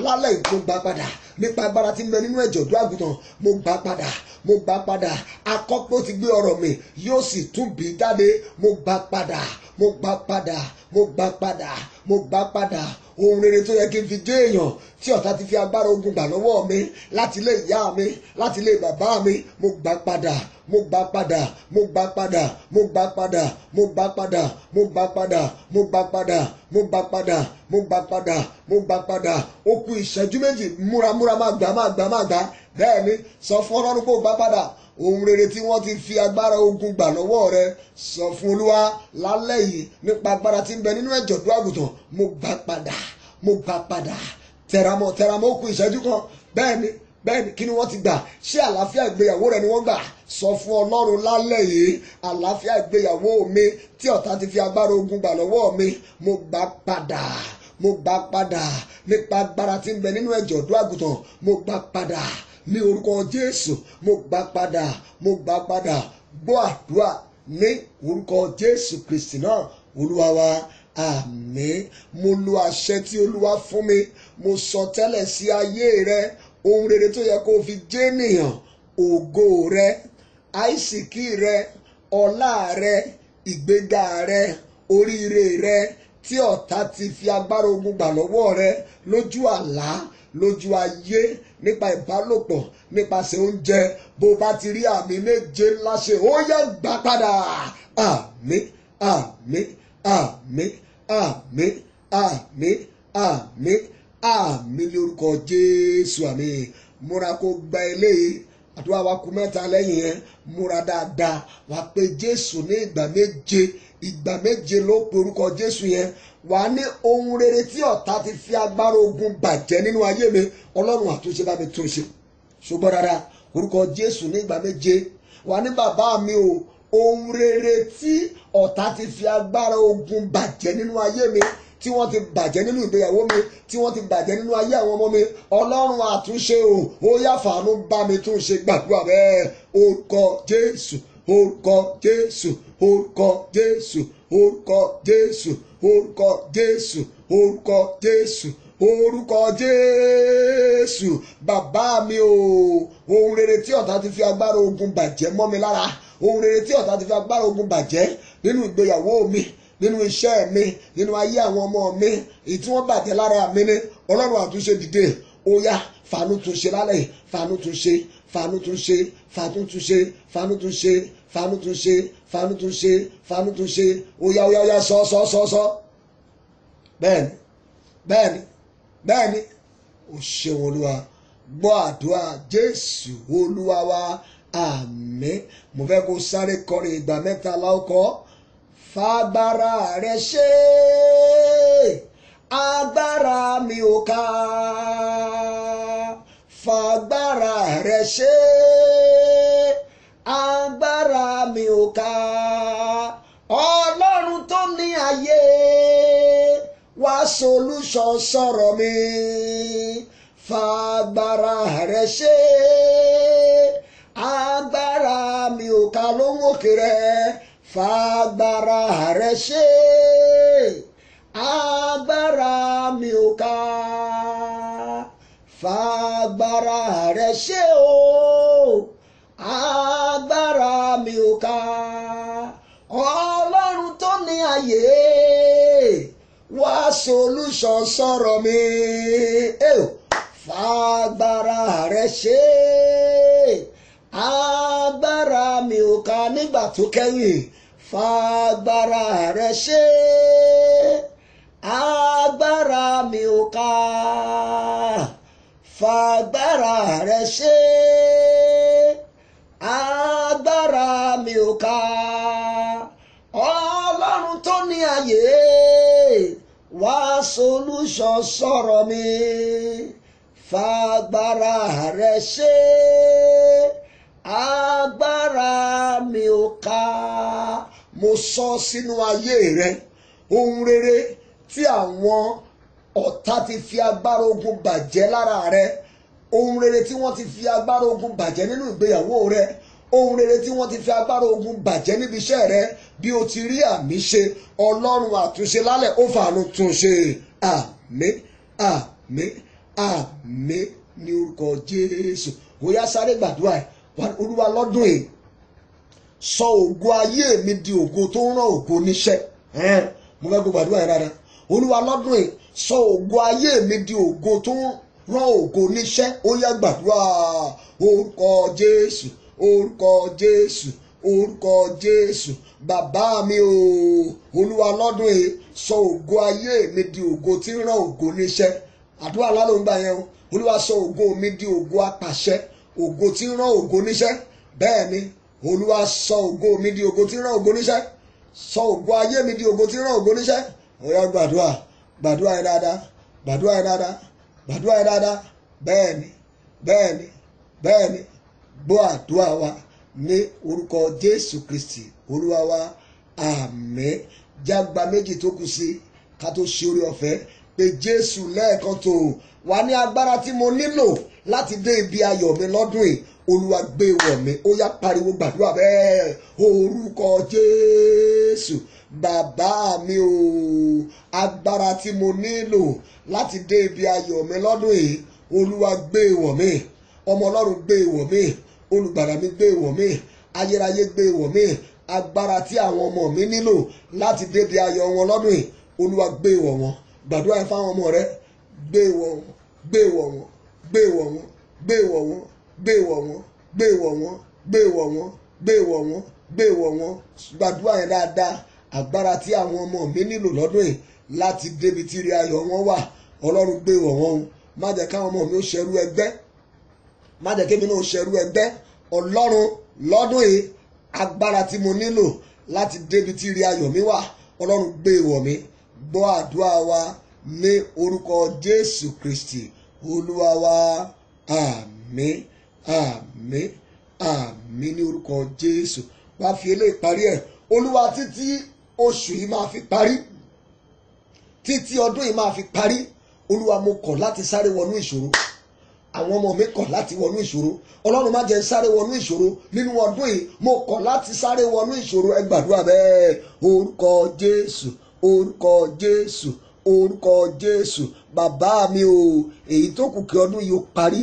Lálẹ́ yìí mo gbà padà. Nípa agbára tí ń bẹ nínú ẹ̀jẹ̀ ọ̀dọ́ àgùntàn mo gbà padà. Mo gbà padà. Akọ́pọ̀ ti gbé ọ̀rọ̀ mi yóò sì tún bí jáde. Mo gbà padà. Mo gbà padà. Mo gbà padà. Mo gbà padà. Ohun rere tó yẹ kí n fi jẹ́ èèyàn tí ọ̀tá ti fi agbára ogun gbà lọ́wọ́ mi láti ilé ìyá mi, láti ilé bàbá mi, mo gbà padà. Mo gbà padà. Mo gbà padà. Mo gbà padà. Mo gbà padà. Mo gbà padà. Mo gbà padà. Mo gbà padà. Mo gbà padà. Mo gbà padà. Ó kù ìṣẹ́jú méjì. Múra má gbà. Bẹ́ẹ̀ ni sọ fún Ọlọ́run pé ó gbà padà. Ohun rere tí wọ́n ti fi agbára ogun gbà lọ́wọ́ rẹ sọ fún Olúwa lálẹ́ yìí nípa agbára tí ń bẹ nínú ẹ̀jẹ̀ ọ̀dọ́ àgùntàn mo gbà padà. Mo gbà padà. Tẹramọ́ ó kù ìṣẹ́jú kan. Bẹ́ẹ̀ni kí ni wọ́n ti gbà? Ṣé àlàáfíà ìgbéyàwó rẹ ni wọ́n gbà? Sọ fún Ọlọ́run lálẹ́ yìí àlàáfíà ìgbéyàwó mi tí ọ̀tá ti fi agbára ogun gbà lọ́wọ́ mi mo gbà padà. Mo gbà padà nípa agbára tí ń bẹ nínú ẹ̀jẹ̀ ọ̀dọ́ àgùntàn mo gbà padà. Ní orúkọ Jésù mo gbà padà. Mo gbà padà. Gbọ́ àdúrà ní orúkọ Jésù Kristi náà Olúwa wa àmín. Mo lo àṣẹ tí Olúwa fún mi. Mo sọ tẹ́lẹ̀ sí ayé rẹ ohun rere tó yẹ kó fi jẹ́ ènìyàn, ògo rẹ, àìsíkí rẹ, ọlá rẹ, ìgbéga rẹ, oríire rẹ tí ọ̀tá ti fi agbára ogun gbà lọ́wọ́ rẹ lójú àlá, lójú ayé, nípa ìbálòpọ̀, nípasẹ̀ oúnjẹ. Bó bá ti rí àmì méje ńlá ṣe ó yá gbà padà. Àmín, àmín, àmín, àmín, àmín, àmín, àmín lórúkọ Jésù àmín. Múra kó gba eléyìí. Àdúrà wa kù mẹ́ta lẹ́yìn yẹn. Múra dáadáa. Wà pé Jésù ní ìgbà méje. Ìgbà méje ló pe orúkọ Jésù yẹn. Wà ní ohun rere tí ọ̀tá ti fi agbára ogun bàjẹ́ nínú ayé mi. Ọlọ́run àtúnṣe bá mi tún ṣe. Ṣùgbọ́n dáadáa orúkọ Jésù ní ìgbà méje. Wà ní bàbá mi o. Ohun rere tí ọ̀tá ti fi agbára ogun bàjẹ́ nínú ayé mi. Tí wọ́n ti bàjẹ́ nínú ìgbéyàwó mi, tí wọ́n ti bàjẹ́ nínú ayé àwọn ọmọ mi, Ọlọ́run àtúnṣe o, ó yá fàánú bá mi tún ṣe gbàdúrà bẹ́ẹ̀. Orúkọ Jésù, orúkọ Jésù, orúkọ Jésù, orúkọ Jésù, orúkọ Jésù, orúkọ Jésù, orúkọ Jésù. Bàbá mi o, ohun rere tí ọ̀tá ti fi agbára ogun bàjẹ́ mọ́ mi lára, ohun rere tí ọ̀tá ti fi agbára ogun bàjẹ́ nínú ìgbéyàwó mi, nínú iṣẹ́ mi, nínú ayé àwọn ọmọ mi, èyí tí wọ́n bàjẹ́ lára mi ní Ọlọ́run àtúnṣe dìde. Ó yá fàánú tún ṣe lálẹ́, fàánú tún ṣe, fàánú tún ṣe, fàánú tún ṣe, fàánú tún ṣe, fàánú tún ṣe, fanu tún ṣe fanu tún ṣe óyá sọ bẹ́ẹ̀ni bẹ́ẹ̀ni bẹ́ẹ̀ni ó ṣeun Olúwa gbọ́ àdúrà Jésù Olúwa wa àmín. Mo fẹ́ kó sáré kọrin ìgbà mẹ́ta láòkọ́. Fagbára rẹ ṣe agbára mi ò ká, fagbára rẹ ṣe agbára mi ò ká, Ọlọ́run tó ní ayé wá solution sọ̀rọ̀ mi. Fagbára rẹ ṣe agbára mi ò ká lóhùn òkè rẹ. Fagbára rẹ ṣe agbára mi ò ká, fagbára rẹ ṣe o agbára mi ò ká, Ọlọ́run tó ní ayé wá solution sọ̀rọ̀ mi. Fagbára rẹ ṣe agbára mi ò ká nígbà tó kẹ́yìn. Fagbára rẹ ṣe agbára mi ò ká, fagbára rẹ ṣe agbára mi ò ká, Ọlọ́run tó ní ayé wá solution sọ̀rọ̀ mi. Fagbára rẹ ṣe agbára mi ò ká. Mo sọ sínú ayé rẹ ohun rere tí àwọn ọ̀tá ti fi agbára ogun bàjẹ́ lára rẹ, ohun rere tí wọ́n ti fi agbára ogun bàjẹ́ nínú ìgbéyàwó rẹ, ohun rere tí wọ́n ti fi agbára ogun bàjẹ́ níbi iṣẹ́ rẹ. Bí o ti rí àmì ṣe, Ọlọ́run àtúnṣe lálẹ́ ó fàánú túnṣe. Àmín àmín àmín ní orúkọ Jésù. Ó yá sáré gbàdúrà ẹ̀. Olúwa lọ́dún yìí sọ ògo ayé mi di ògo tó ń rán ògo níṣẹ́. Mo fẹ́ gbàdúrà yẹn dáadáa. Olúwa lọ́dún yìí sọ ògo ayé mi di ògo tó ń rán ògo níṣẹ́. Ó yá gbàdúrà orúkọ Jésù orúkọ Jésù orúkọ Jésù. Bàbá mi o, Olúwa lọ́dún yìí sọ ògo ayé mi di ògo tí ń rán ògo níṣẹ́. Àdúrà ńlá ló ń gbà yẹn o. Olúwa sọ ògo mi di ògo apàṣẹ, ògo tí ń rán ògo níṣẹ́. Bẹ́ẹ̀ ni Olúwa sọ ògo mi di ògo tí ń rán ògo níṣẹ́. Sọ ògo ayé mi di ògo tí ń rán ògo níṣẹ́. Ó yá gbàdúrà gbàdúrà yẹn dáadáa gbàdúrà yẹn dáadáa gbàdúrà yẹn dáadáa. Bẹ́ẹ̀ ni bẹ́ẹ̀ ni bẹ́ẹ̀ ni gbọ́ àdúrà wa ní orúkọ Jésù Kristi Olúwa wa àmín. Jágba méjì tó kù sí ká tó ṣe orí ọ̀fẹ́ pé Jésù lẹ́ẹ̀kan tó wà ní agbára tí mo nílò láti dé ibi ayọ̀ mi lọ́dún yìí. Olúwa gbé wọ̀ mí. Ó yá pariwo gbàdúrà bẹ́ẹ̀ orúkọ Jésù. Bàbá mi o, agbára tí mo nílò láti dé ibi ayọ̀ mi lọ́dún yìí. Olúwa gbé wọ̀ mí. Ọmọ Ọlọ́run gbé wọ̀ mí. Olùgbàlà mi gbé wọ̀ mí. Ayérayé gbé wọ̀ mí. Agbára tí àwọn ọmọ mi nílò láti dé ibi ayọ̀ wọn lọ́dún yìí. Olúwa gbé wọ̀ wọn. Gbàdúrà yẹn fáwọn ọmọ rẹ. Gbé wọ̀ wọn gbé wọ̀ wọn gbé wọ̀ wọn gbé wọ̀ wọn gbé wọ̀ wọn gbé wọ̀ wọn gbé wọ̀ wọn gbé wọ̀ wọn gbé wọ̀ wọn. Gbàdúrà yẹn dáadáa. Agbára tí àwọn ọmọ mi nílò lọ́dún yìí láti débi tí ire ayọ̀ wọn wà. Ọlọ́run gbé wọ̀ wọn o. Má jẹ́ káwọn ọmọ mi ó ṣẹrú ẹgbẹ́. Má jẹ́ kémi náà ó ṣẹrú ẹgbẹ́. Ọlọ́run lọ́dún yìí agbára tí mo nílò láti débi tí ire ayọ̀ mi wà. Ọlọ́run gbé wọ̀ mí. Gbọ́ àdúrà wa ní orúkọ Jésù Kristi Olúwa wa àmín àmín àmín ní orúkọ Jésù. Wá fi eléyìí parí ẹ̀. Olúwa títí oṣù yìí máa fi parí, títí ọdún yìí máa fi parí. Olúwa mo kọ̀ láti sáré wọnú ìṣòro. Àwọn ọmọ mi kọ̀ láti wọnú ìṣòro. Ọlọ́run má jẹ́ sáré wọnú ìṣòro nínú ọdún yìí. Mo kọ̀ láti sáré wọnú ìṣòro. Ẹ gbàdúrà bẹ́ẹ̀ orúkọ Jésù orúkọ Jésù orúkọ Jésù. Bàbá mi o, èyí tó kù kí ọdún yìí ó parí,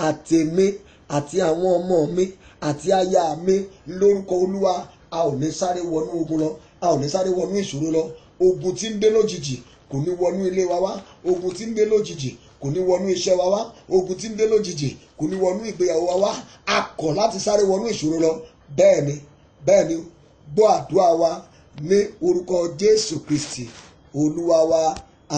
àtèmi àti àwọn ọmọ mi àti aya mi lórúkọ Olúwa. A ò ní sáré wọnú ogun lọ, a ò ní sáré wọnú ìṣòro lọ. Ogun tí ń dé lójijì kò ní wọnú ilé wa wá. Ogun tí ń dé lójijì kò ní wọnú iṣẹ́ wa wá. Ogun tí ń dé lójijì kò ní wọnú ìgbéyàwó wa wá. A kọ̀ láti sáré wọnú ìṣòro lọ. Bẹ́ẹ̀ ni bẹ́ẹ̀ ni gbọ́ àdúrà wa ní orúkọ Jésù Kristi Olúwa wa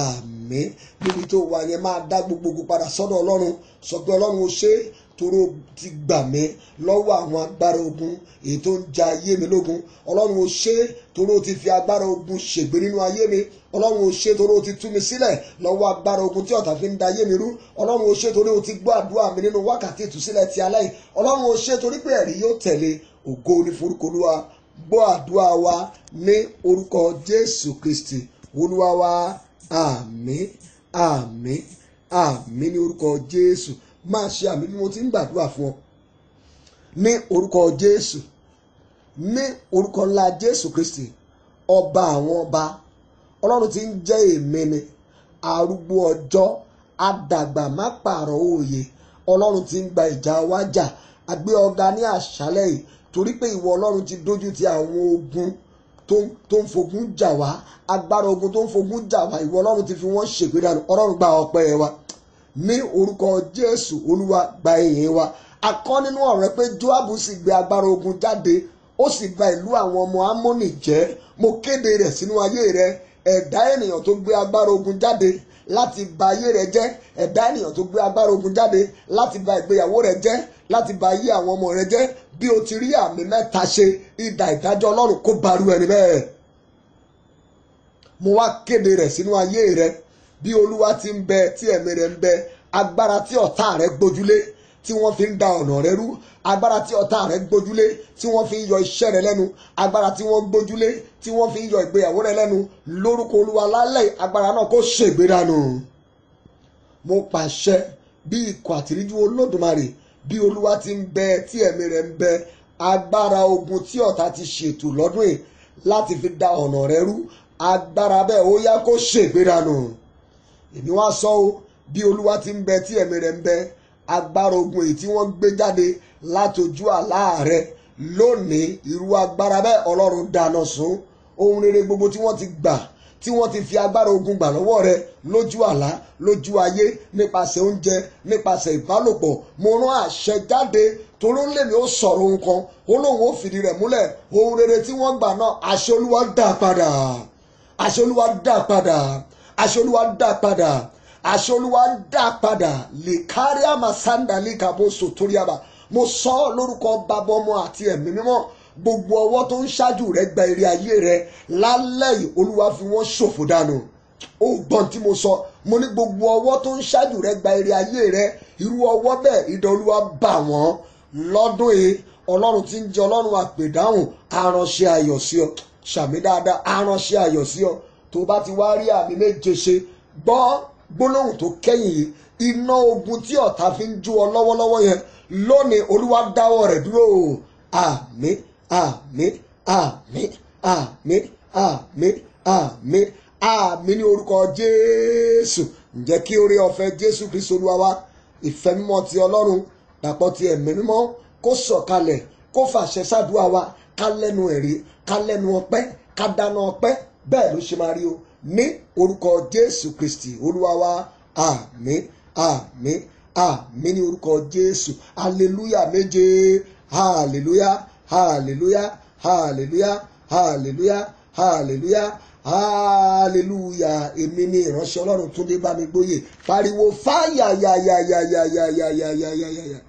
àmín. Níbi tó wà yẹn máa dá gbogbo padà sọ́dọ̀ Ọlọ́run, sọ pé Ọlọ́run ó ṣe toro ti gbà mí lọ́wọ́ àwọn agbára ogun èyí tó ń ja ayé mi lógun. Ọlọ́run ó ṣe toro ti fi agbára ogun ṣègbè nínú ayé mi. Ọlọ́run ó ṣe torí o ti tú mi sílẹ̀ lọ́wọ́ agbára ogun tí ọ̀tá fi ń da ayé mi rú. Ọlọ́run ó ṣe torí o ti gbọ́ àdúrà mi nínú wákàtí ìtúsílẹ̀ ti alẹ́ yìí. Ọlọ́run ó ṣe torí pé ẹ̀rí yóò tẹ̀lé. Ògo ni forúkọ Olúwa. Gbọ́ àdúrà wa ní orúkọ Jésù Kristi Olúwa wa àmín àmín àmín ní orúkọ Jésù. Máa ṣe àmì bí mo ti ń gbàdúrà fún ọ ní orúkọ Jésù, ní orúkọ ńlá Jésù Kristi ọba àwọn ọba. Ọlọ́run tí ń jẹ́ èmi ni arúgbó ọjọ́, adàgbà má pààrọ̀ òye. Ọlọ́run tí ń gba ìjà wa jà. A gbé ọ̀gá ní àṣálẹ́ yìí torí pé ìwọ Ọlọ́run ti dójú ti àwọn ogun tó ń fogun jà wá. Agbára ogun tó ń fogun jà wá, ìwọ Ọlọ́run ti fi wọ́n ṣègbè dànù. Ọlọ́run gba ọpẹ́ wa ní orúkọ Jésù Olúwa, gba ìyìn wa. A kọ́ nínú ọ̀rọ̀ rẹ pé Jóábù sì gbé agbára ogun jáde, ó sì ba ìlú àwọn ọmọ Ámónì jẹ́. Mo kéde rẹ̀ sínú ayé rẹ. Ẹ̀dá ènìyàn tó gbé agbára ogun jáde láti ba ayé rẹ jẹ́, ẹ̀dá ènìyàn tó gbé agbára ogun jáde láti ba ìgbéyàwó rẹ jẹ́, láti ba ayé àwọn ọmọ rẹ jẹ́, bí o ti rí àmì mẹ́ta ṣe, idà ìdájọ́ Ọlọ́run kó barú ẹni bẹ́ẹ̀. Mo wá kéde rẹ̀ sínú ayé rẹ. Bí Olúwa ti ń bẹ tí ẹ̀mí rẹ̀ ń bẹ, agbára tí ọ̀tá rẹ̀ gbójúlé tí wọ́n fi ń da ọ̀nà rẹ̀ rú, agbára tí ọ̀tá rẹ̀ gbójúlé tí wọ́n fi ń yọ iṣẹ́ rẹ̀ lẹ́nu, agbára tí wọ́n gbójúlé tí wọ́n fi ń yọ ìgbéyàwó rẹ̀ lẹ́nu, lórúkọ Olúwa lálẹ́ agbára náà kó ṣègbè dànù. Mo pàṣẹ bí ikọ̀ àtìríjú Olódùmarè, bí Olúwa ti ń bẹ tí ẹ̀mí rẹ̀ ń bẹ, agbára ogun tí ọ̀tá ti ṣètò lọ́dún yìí láti fi da ọ̀nà rẹ̀ rú, agbára bẹ́ẹ̀ ó yá kó ṣègbè dànù. Èmi wá sọ o, bí Olúwa ti ń bẹ tí ẹ̀mí rẹ̀ ń bẹ, agbára ogun èyí tí wọ́n gbé jáde látojú àlá rẹ̀ lónìí, irú agbára bẹ́ẹ̀ Ọlọ́run dáná sun. Ohun rere gbogbo tí wọ́n ti gbà, tí wọ́n ti fi agbára ogun gbà lọ́wọ́ rẹ̀ lójú àlá, lójú ayé, nípasẹ̀ oúnjẹ, nípasẹ̀ ìbálòpọ̀, mo rán àṣẹ jáde torí ó lè ní ó sọ̀rọ̀ ohun kan, ó lóun ó fìdí rẹ̀ múlẹ̀. Ohun rere tí wọ́n gbà náà, àṣẹ Olúwa dá padà, àṣẹ Olúwa dá padà, àṣẹ Olúwa dá padà, àṣẹ Olúwa dá padà. Lè kárí àmàsáńdà lè kàbó sòtórí àbá. Mo sọ lórúkọ Bàbá, Ọmọ àti Ẹ̀mí Mímọ́, gbogbo ọwọ́ tó ń ṣáájú rẹ gba èrè ayé rẹ lálẹ́ yìí, Olúwa fi wọ́n ṣòfò dànù. Ó gbọ́n tí mo sọ, mo ní gbogbo ọwọ́ tó ń ṣáájú rẹ gba èrè ayé rẹ, irú ọwọ́ bẹ́ẹ̀ idà Olúwa bà wọ́n lọ́dún yìí. Ọlọ́run tí ń jẹ́ Ọlọ́run àpèdáhùn, aránṣẹ́ ayọ̀ sí ọ. Ṣàmì dáadáa, aránṣẹ́ ayọ̀ sí ọ. Tó bá ti wá rí àmì méje ṣe, gbọ́ gbólóhùn tó kẹ́yìn yìí, iná ogun tí ọ̀tá fi ń jó ọ lọ́wọ́lọ́wọ́ yẹn, lónìí Olúwa dáwọ́ rẹ̀ dúró. Àmín àmín àmín àmín àmín àmín àmín ní orúkọ Jésù. Ǹjẹ́ kí oore ọ̀fẹ́ Jésù Kristi Olúwa wa, ìfẹ́ mímọ́ ti Ọlọ́run, dàpọ̀ ti ẹ̀mí mímọ́ kó sọ̀kalẹ̀, kó fàṣẹ sádùá wa, ká lẹ́nu ẹ̀rí, ká lẹ́nu ọpẹ́, ká dáná ọpẹ́. Bẹ́ẹ̀ ló ṣe máa rí o ní orúkọ Jésù Kristi Olúwa wa. Àmín àmín àmín ní orúkọ Jésù. Hallelujah méje. Hallelujah hallelujah hallelujah hallelujah hallelujah hallelujah. Èmi ni ìránṣẹ́ Ọlọ́run Túndé Bámigbóyè. Pariwo fáyà yà yà yà yà yà yà yà yà yà yà.